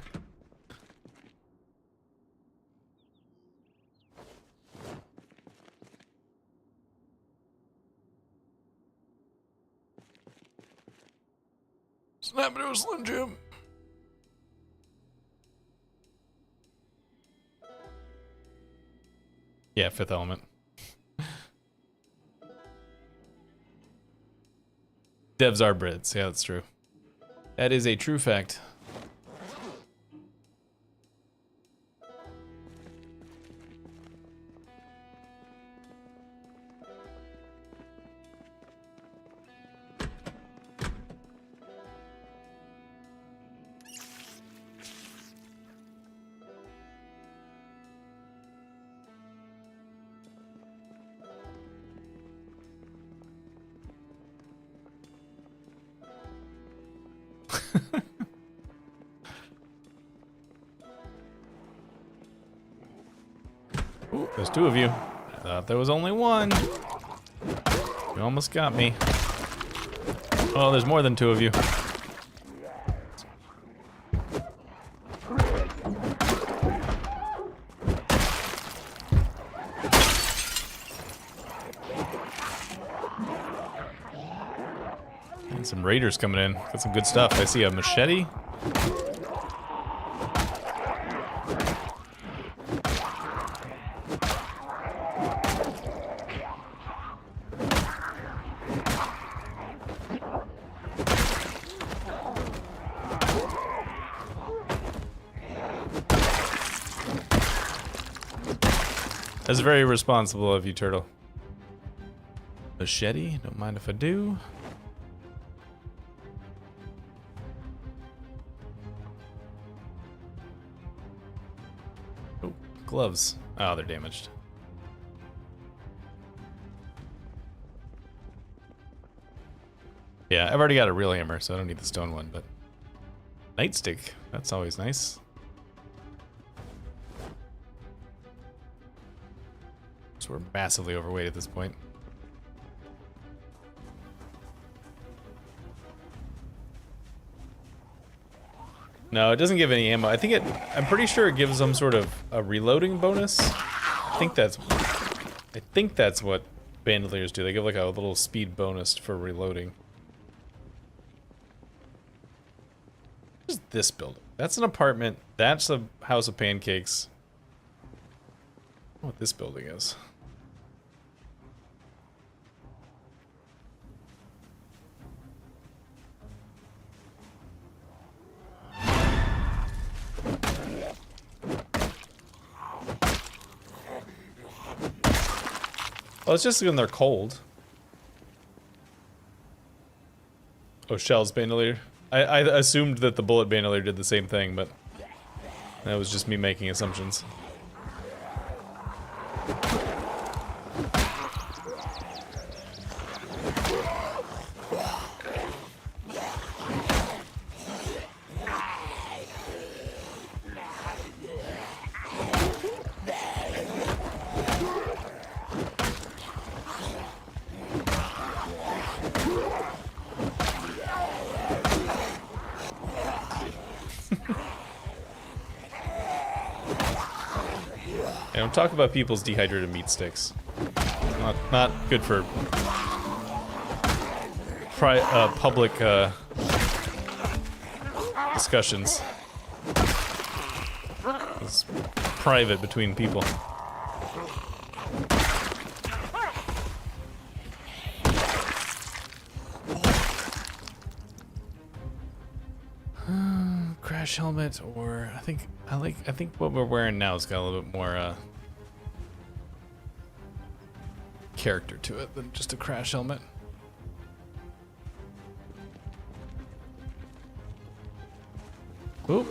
Snap into a Slim Jim. Yeah, Fifth Element. Devs are Brits. Yeah, that's true. That is a true fact. Ooh, there's two of you. I thought there was only one. You almost got me. Oh, there's more than two of you. And some raiders coming in. Got some good stuff. I see a machete. That's very responsible of you, Turtle. Machete, don't mind if I do. Oh, gloves. Oh, they're damaged. Yeah, I've already got a real hammer, so I don't need the stone one, but... Nightstick, that's always nice. So we're massively overweight at this point. No, it doesn't give any ammo. I'm pretty sure it gives some sort of a reloading bonus. I think that's what bandoliers do. They give like a little speed bonus for reloading. this building? That's an apartment. That's a house of pancakes. I don't know what this building is. Well, it's just when they're cold. Oh, Shell's bandolier. I assumed that the bullet bandolier did the same thing, but that was just me making assumptions. Don't talk about people's dehydrated meat sticks. Not good for public discussions. It's private between people. Crash helmet, or I think what we're wearing now has got a little bit more character to it than just a crash helmet. Oop.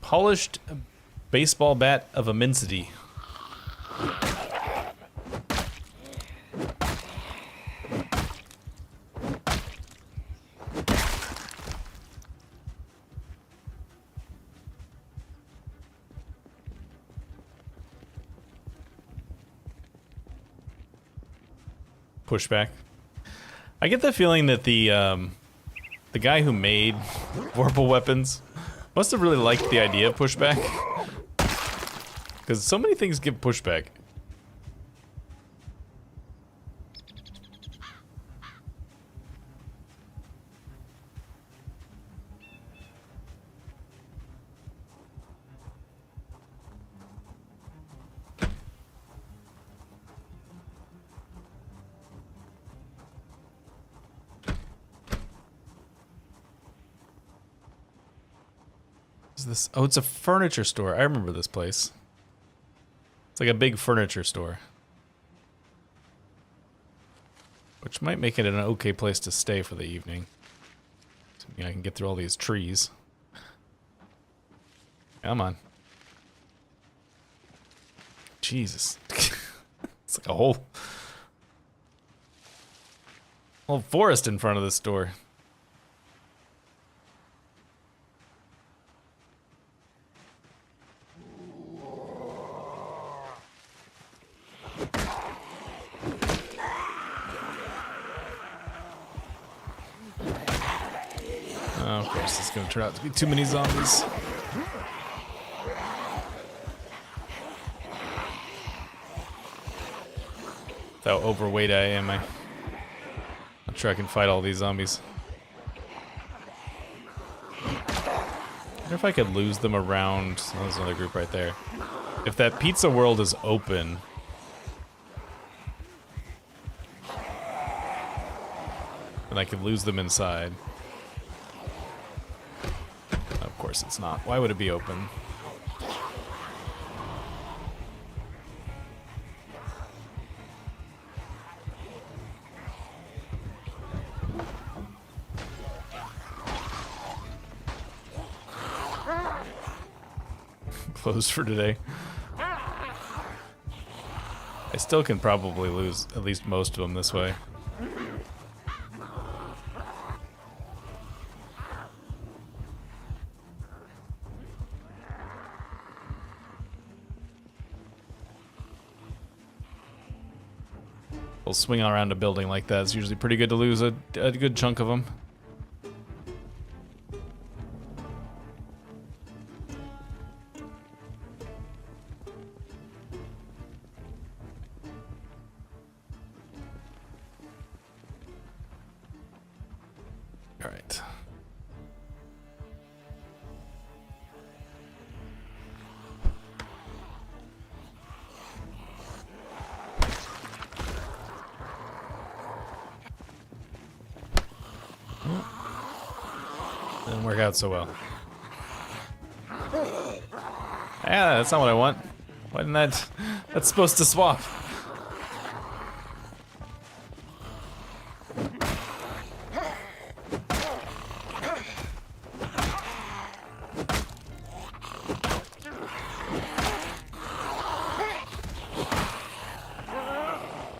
Polished baseball bat of immensity. Pushback. I get the feeling that the guy who made Vorpal weapons must have really liked the idea of pushback, because so many things give pushback. This? Oh, it's a furniture store. I remember this place. It's like a big furniture store, which might make it an okay place to stay for the evening. So, I can get through all these trees. Come on. Jesus. It's like a whole forest in front of this store. Oh, of course, it's going to turn out to be too many zombies. How overweight I am, I'm sure I can fight all these zombies. I wonder if I could lose them around. Oh, there's another group right there. If that pizza world is open, then I could lose them inside. Of course it's not. Why would it be open? Closed for today. I still can probably lose at least most of them this way. We'll swing around a building like that. It's usually pretty good to lose a good chunk of them. All right. Didn't work out so well. Yeah, that's not what I want. Why didn't that? That's supposed to swap.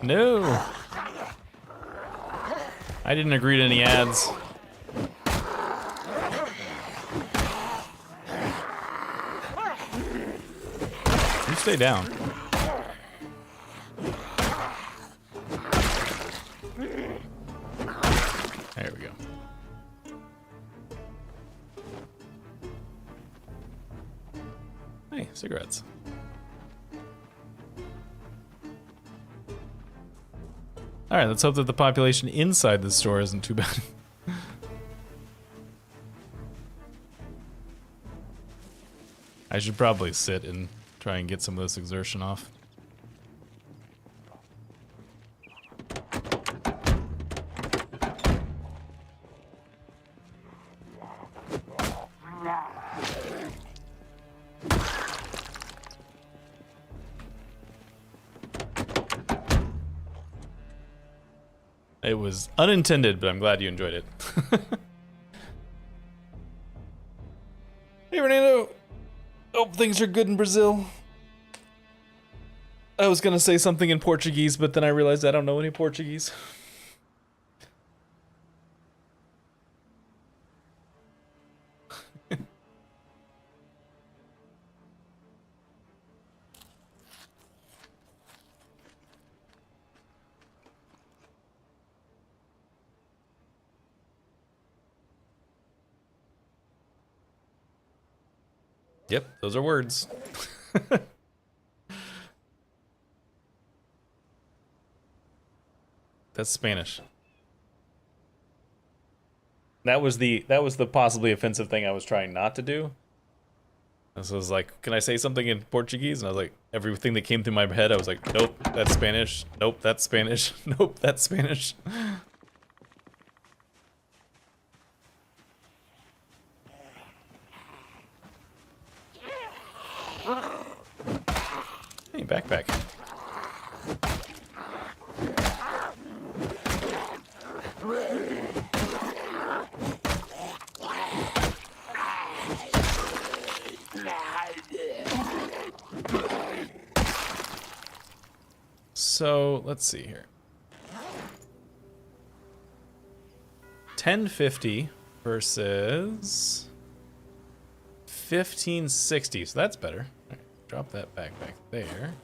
No. I didn't agree to any ads. You stay down. There we go. Hey, cigarettes. Alright, let's hope that the population inside the store isn't too bad. I should probably sit and try and get some of this exertion off. It was unintended, but I'm glad you enjoyed it. Hey, Fernando. Hope things are good in Brazil. I was gonna say something in Portuguese, but then I realized I don't know any Portuguese. Yep, those are words. That's Spanish. That was the possibly offensive thing I was trying not to do. And so I was like, can I say something in Portuguese? And I was like, everything that came through my head, I was like, nope, that's Spanish. Nope, that's Spanish. Nope, that's Spanish. Hey, backpack. So, let's see here. 1050 versus 1560, so that's better. All right, drop that backpack there.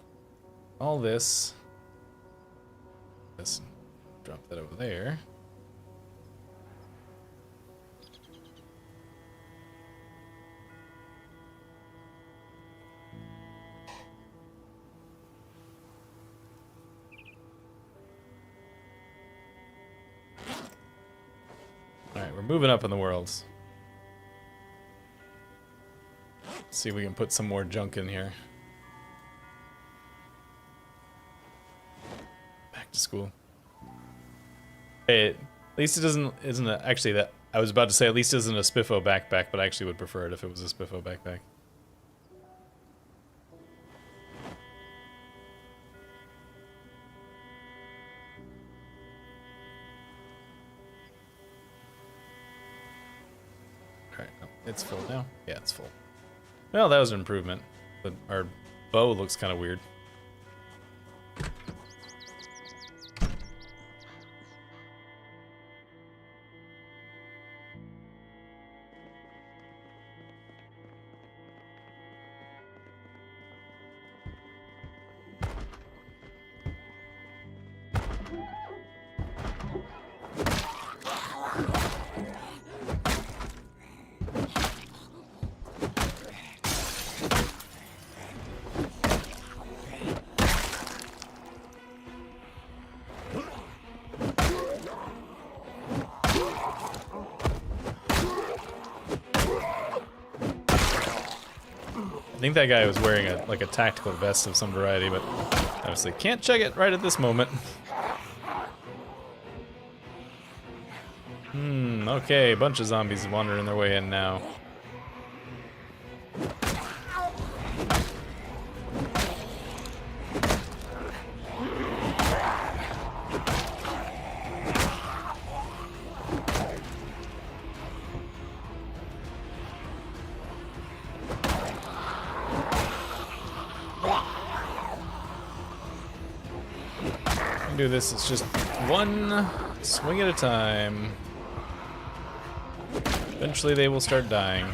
All this. This. Drop that over there. Alright, we're moving up in the worlds. Let's see if we can put some more junk in here. Back to school. Hey, at least it isn't actually that. I was about to say at least it isn't a Spiffo backpack, but I actually would prefer it if it was a Spiffo backpack. Alright, no, it's full now. Yeah, it's full. Well, that was an improvement, but our bow looks kind of weird. think that guy was wearing like a tactical vest of some variety, but obviously can't check it right at this moment. Okay, a bunch of zombies wandering their way in now. Do this, it's just one swing at a time. Eventually they will start dying.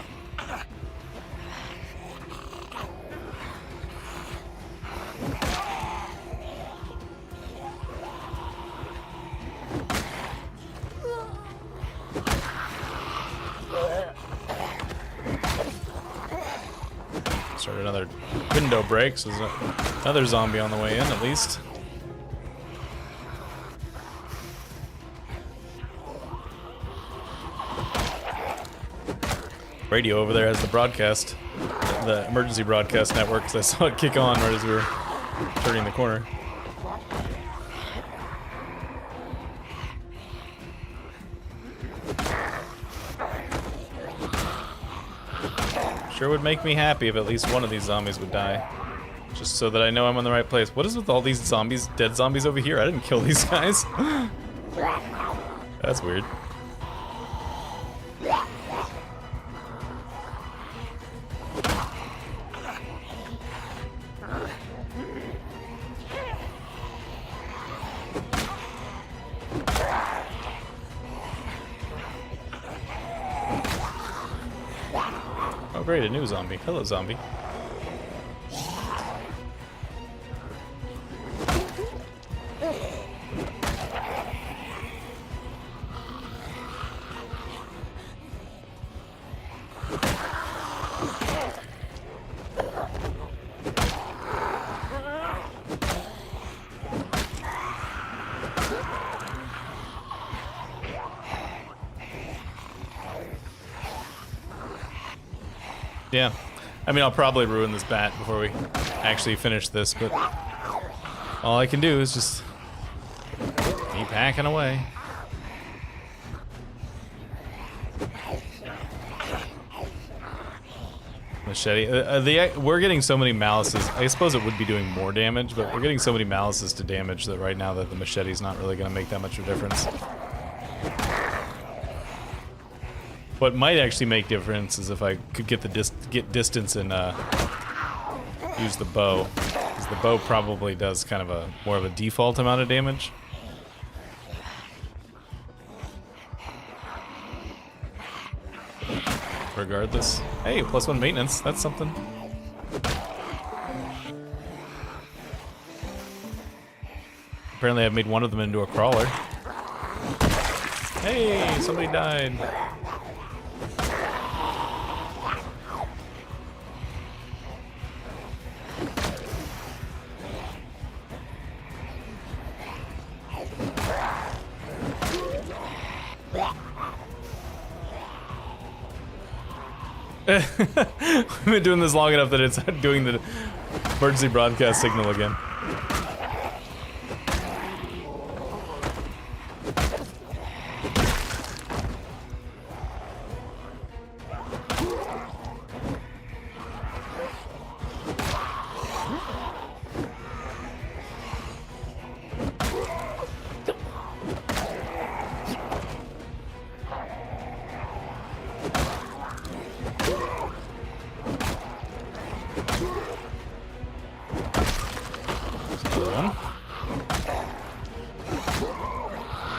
Start another window break, so there's another zombie on the way in at least. Radio over there has the broadcast, the emergency broadcast network, because I saw it kick on right as we were turning the corner. Sure would make me happy if at least one of these zombies would die, just so that I know I'm in the right place. What is with all these zombies, dead zombies over here? I didn't kill these guys. That's weird. Oh great, a new zombie. Hello, zombie. Yeah, I mean, I'll probably ruin this bat before we actually finish this, but all I can do is just keep hacking away. Machete. We're getting so many malices. I suppose it would be doing more damage, but we're getting so many malices to damage that right now that the machete's not really going to make that much of a difference. What might actually make difference is if I could get the distance and use the bow, because the bow probably does kind of more of a default amount of damage. Regardless, hey, +1 maintenance. That's something. Apparently, I've made one of them into a crawler. Hey, somebody died. We've been doing this long enough that it's doing the emergency broadcast signal again.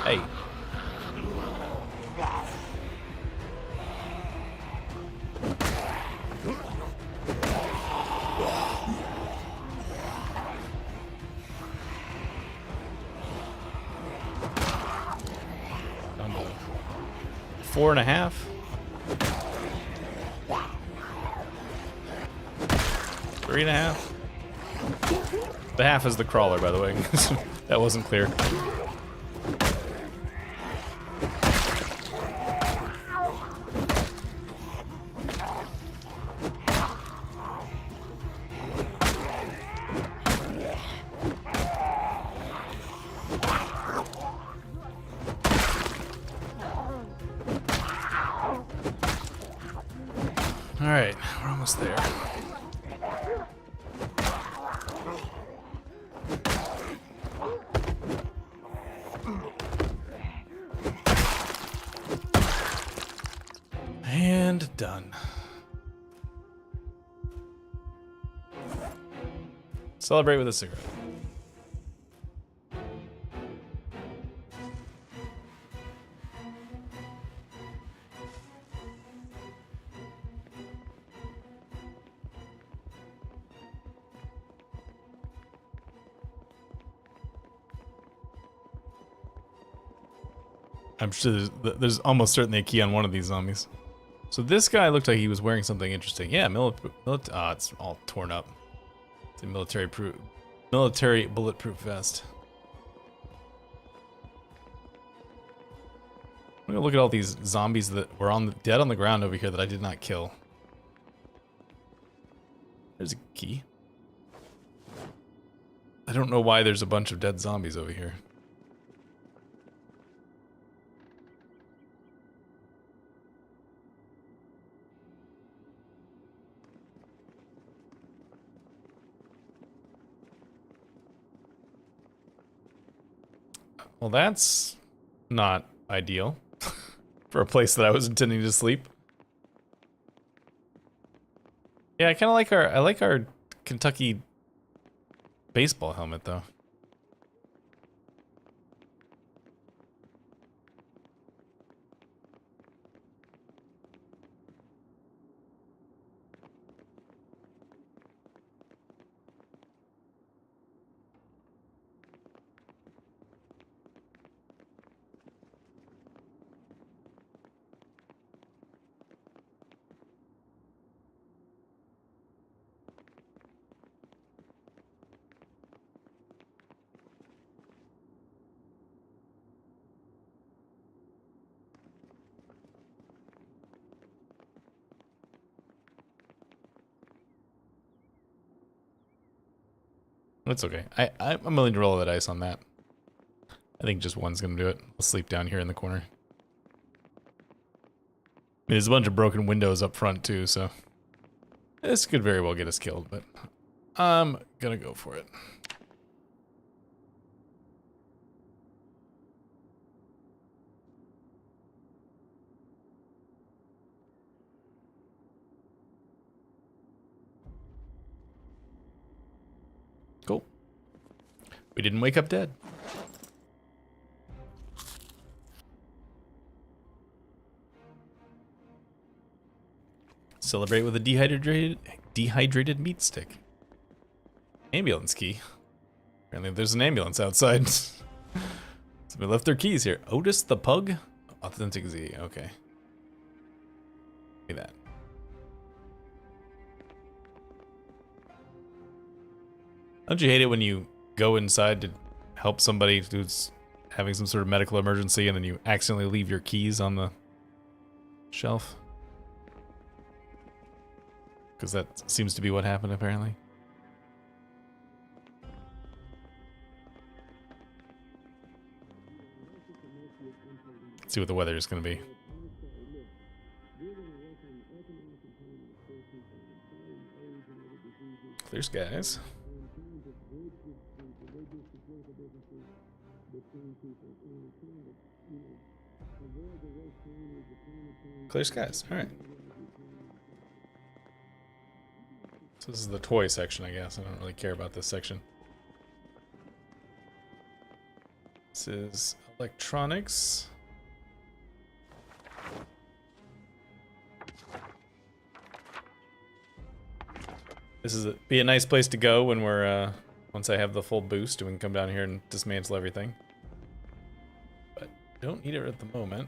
Hey. Down to 4.5. Three and a half. The half is the crawler, by the way. That wasn't clear. Alright, we're almost there. And done. Celebrate with a cigarette. I'm sure there's almost certainly a key on one of these zombies. So this guy looked like he was wearing something interesting. Yeah, it's all torn up. It's a military bulletproof vest. I'm gonna look at all these zombies that were dead on the ground over here that I did not kill. There's a key. I don't know why there's a bunch of dead zombies over here. Well, that's not ideal for a place that I was intending to sleep. Yeah, I kind of like our Kentucky baseball helmet though. It's okay. I'm willing to roll the dice on that. I think just one's gonna do it. I'll sleep down here in the corner. There's a bunch of broken windows up front too, so this could very well get us killed, but I'm gonna go for it. Cool. We didn't wake up dead. Celebrate with a dehydrated meat stick. Ambulance key. Apparently there's an ambulance outside. Somebody left their keys here. Otis the Pug? Authentic Z, okay. Look at that. Don't you hate it when you go inside to help somebody who's having some sort of medical emergency and then you accidentally leave your keys on the shelf? Because that seems to be what happened, apparently. Let's see what the weather is going to be. Clear skies. Clear skies, alright. So this is the toy section, I guess. I don't really care about this section. This is electronics. This is be a nice place to go when we're once I have the full boost and we can come down here and dismantle everything. But don't need it at the moment.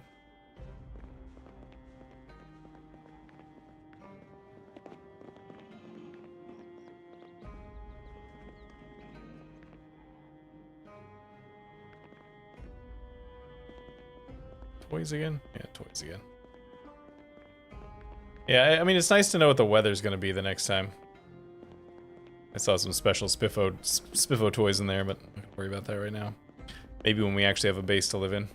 Toys again? Yeah, toys again. Yeah, I mean, it's nice to know what the weather's gonna be the next time. I saw some special Spiffo toys in there, but I'm not gonna worry about that right now. Maybe when we actually have a base to live in.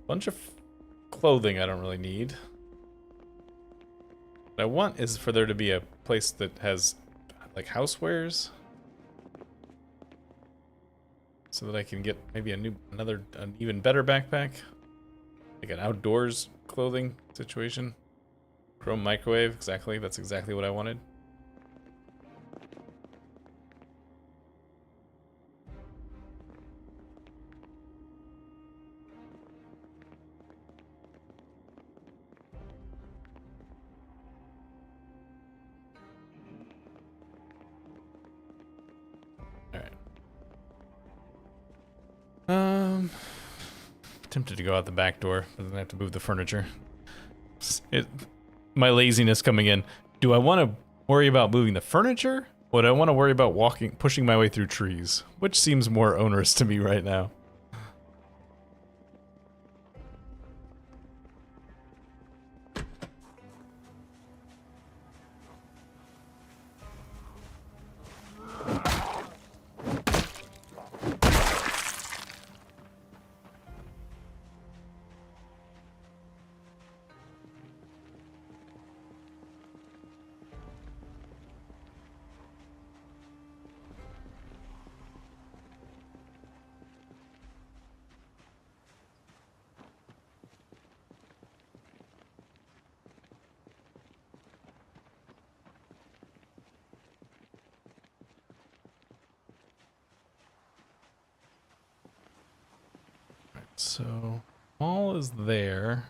Bunch of clothing I don't really need. What I want is for there to be a place that has like housewares, so that I can get maybe an even better backpack, like an outdoors clothing situation. Chrome microwave, exactly. That's exactly what I wanted. Tempted to go out the back door, but then I have to move the furniture. My laziness coming in. Do I want to worry about moving the furniture? Or do I want to worry about pushing my way through trees? Which seems more onerous to me right now? So, all is there.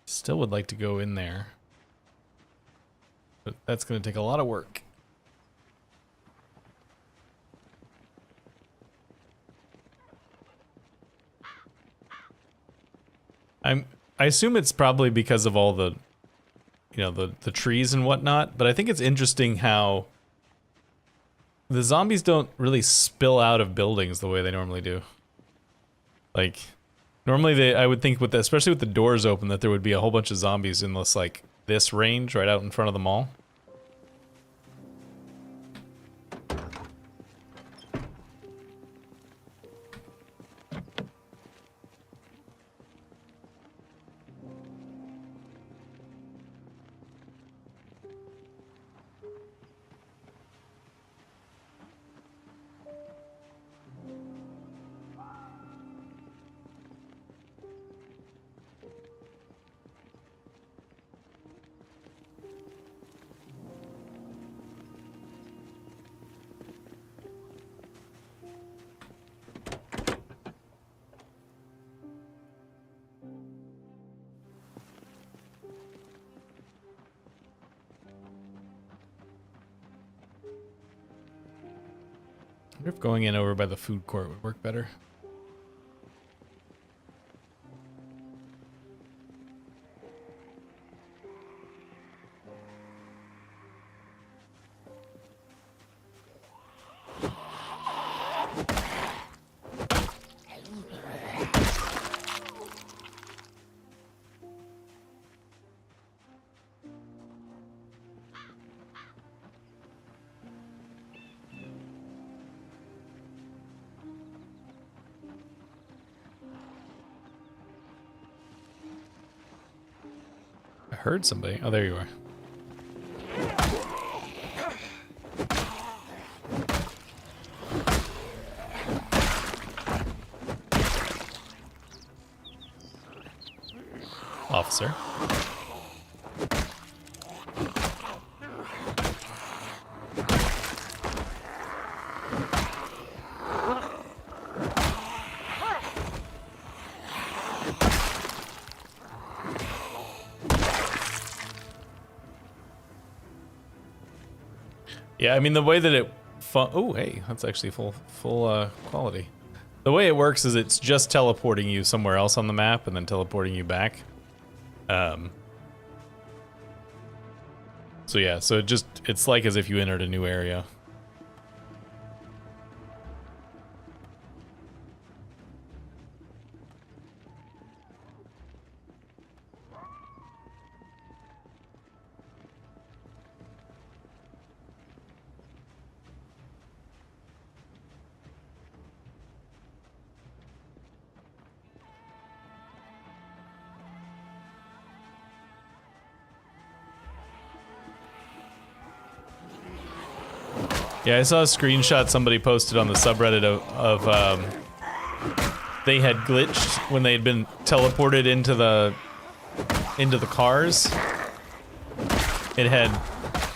Still would like to go in there. But that's going to take a lot of work. I assume it's probably because of all the, you know, the trees and whatnot, but I think it's interesting how the zombies don't really spill out of buildings the way they normally do. Like, normally I would think especially with the doors open, that there would be a whole bunch of zombies in this range right out in front of the mall. I wonder if going in over by the food court would work better. I heard somebody. Oh, there you are. Officer. Yeah, I mean the way that it oh, hey, that's actually full quality. The way it works is it's just teleporting you somewhere else on the map and then teleporting you back. So yeah, so it's like as if you entered a new area. Yeah, I saw a screenshot somebody posted on the subreddit of they had glitched when they had been teleported into the cars. It had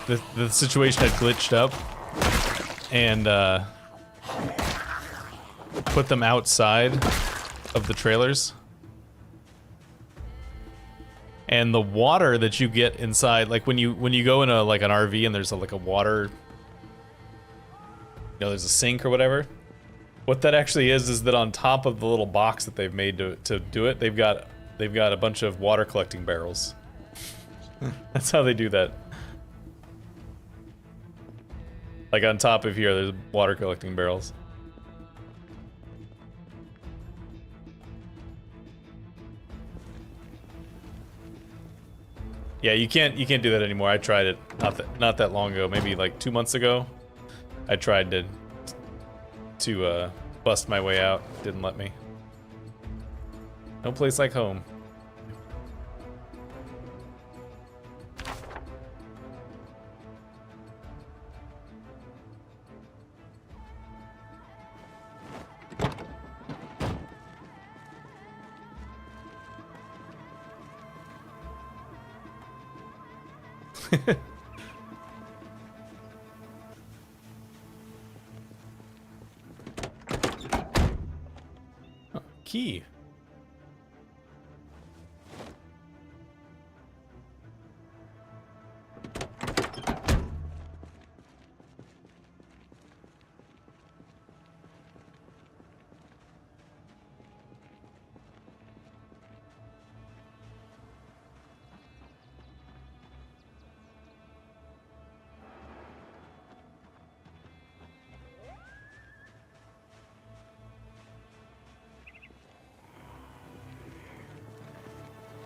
the situation had glitched up and put them outside of the trailers. And the water that you get inside, like when you go in an RV and there's like a water, there's a sink or whatever. What that actually is that on top of the little box that they've made to do it, they've got a bunch of water collecting barrels. That's how they do that. Like on top of here, there's water collecting barrels. Yeah, you can't do that anymore. I tried it not that long ago, maybe like 2 months ago. I tried to bust my way out. Didn't let me. No place like home. Oh, key.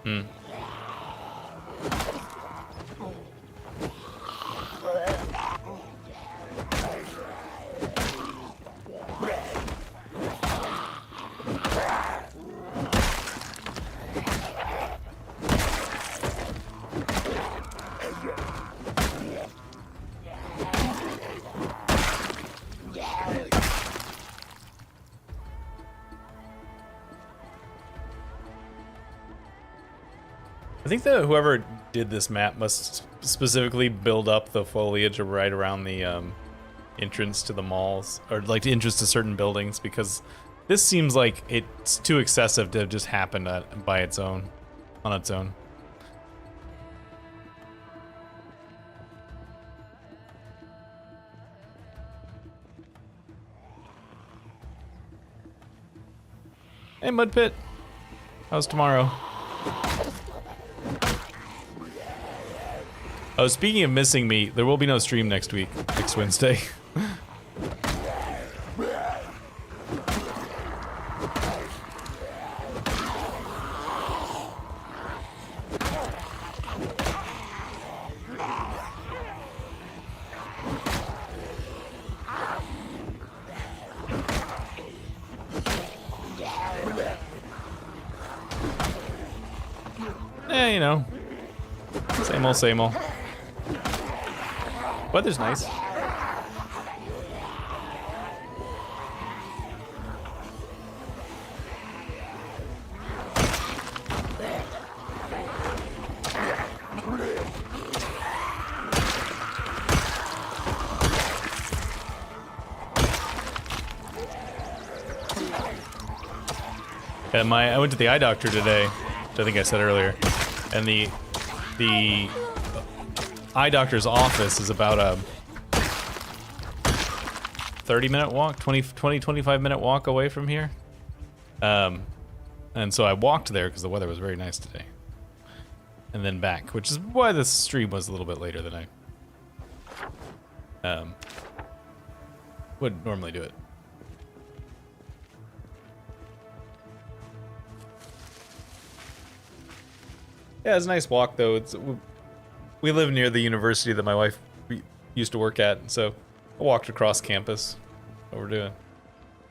Hmm. I think that whoever did this map must specifically build up the foliage right around the entrance to the malls, or like the entrance to certain buildings, because this seems like it's too excessive to just happen by its own, on its own. Hey, Mudpit. How's tomorrow? Oh, speaking of missing me, there will be no stream next week, next Wednesday. You know, same old, same old. Weather's nice. And I went to the eye doctor today, which I think I said earlier, and the eye doctor's office is about a 30-minute walk, 25-minute walk away from here. And so I walked there because the weather was very nice today. And then back, which is why this stream was a little bit later than I would normally do it. Yeah, it's a nice walk though. We live near the university that my wife used to work at, so I walked across campus over to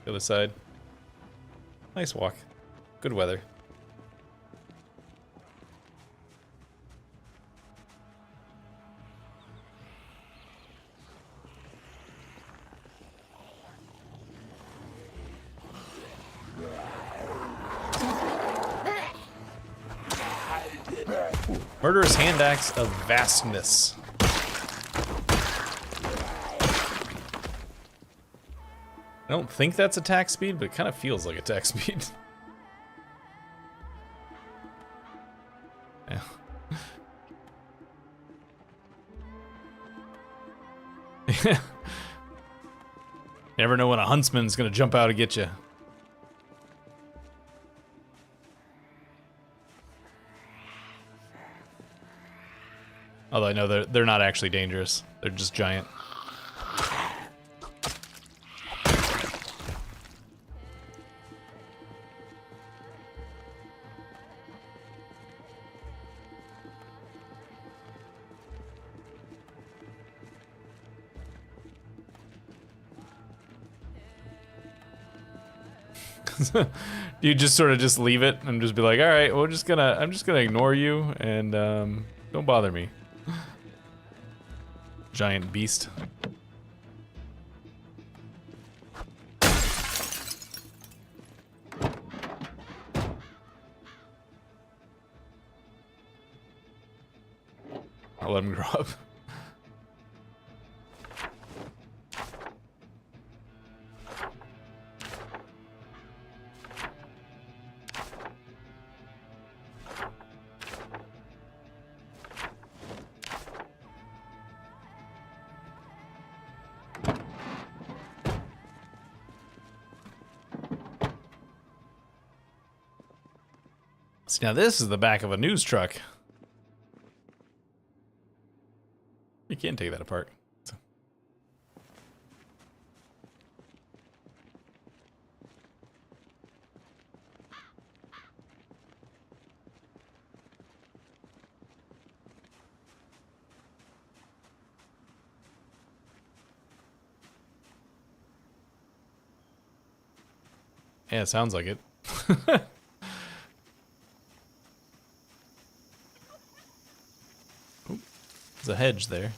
the other side. Nice walk. Good weather. Murderous hand axe of vastness. I don't think that's attack speed, but it kind of feels like attack speed. Yeah. You never know when a huntsman's gonna jump out to get you. Although I know they're not actually dangerous. They're just giant. You just sort of just leave it and just be like, all right, I'm just gonna ignore you and don't bother me. Giant beast. I'll let him grow up. See, now this is the back of a news truck. You can't take that apart. Yeah, it sounds like it. There's a hedge there.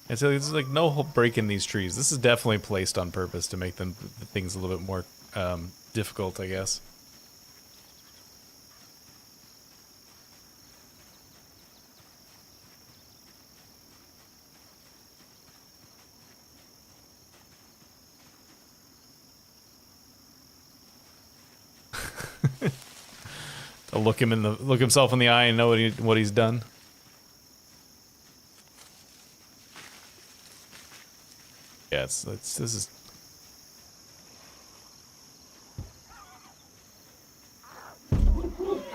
And so there's like no break in these trees. This is definitely placed on purpose to make them things a little bit more difficult, I guess. To look himself in the eye and know what he's done. Yeah, this is.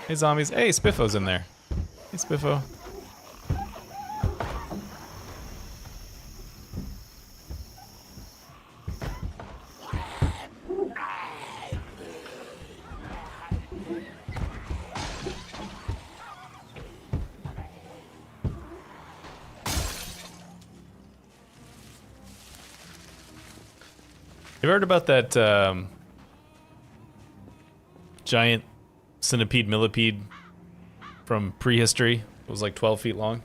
Hey zombies! Hey, Spiffo's in there. Hey Spiffo. You heard about that giant centipede millipede from prehistory? It was like 12 feet long.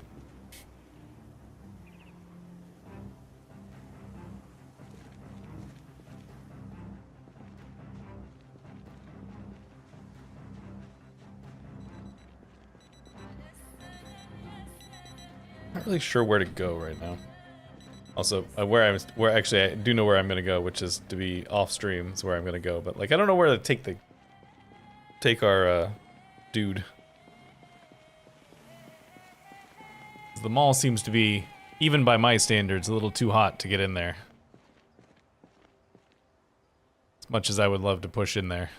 Not really sure where to go right now. Also, where actually I do know where I'm gonna go, which is to be off stream is where I'm gonna go. But like, I don't know where to take our dude. The mall seems to be, even by my standards, a little too hot to get in there. As much as I would love to push in there.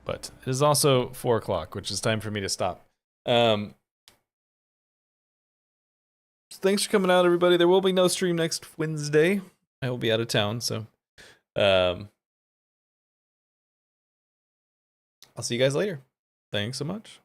But it is also 4 o'clock, which is time for me to stop. Thanks for coming out, everybody. There will be no stream next Wednesday. I will be out of town, so I'll see you guys later. Thanks so much.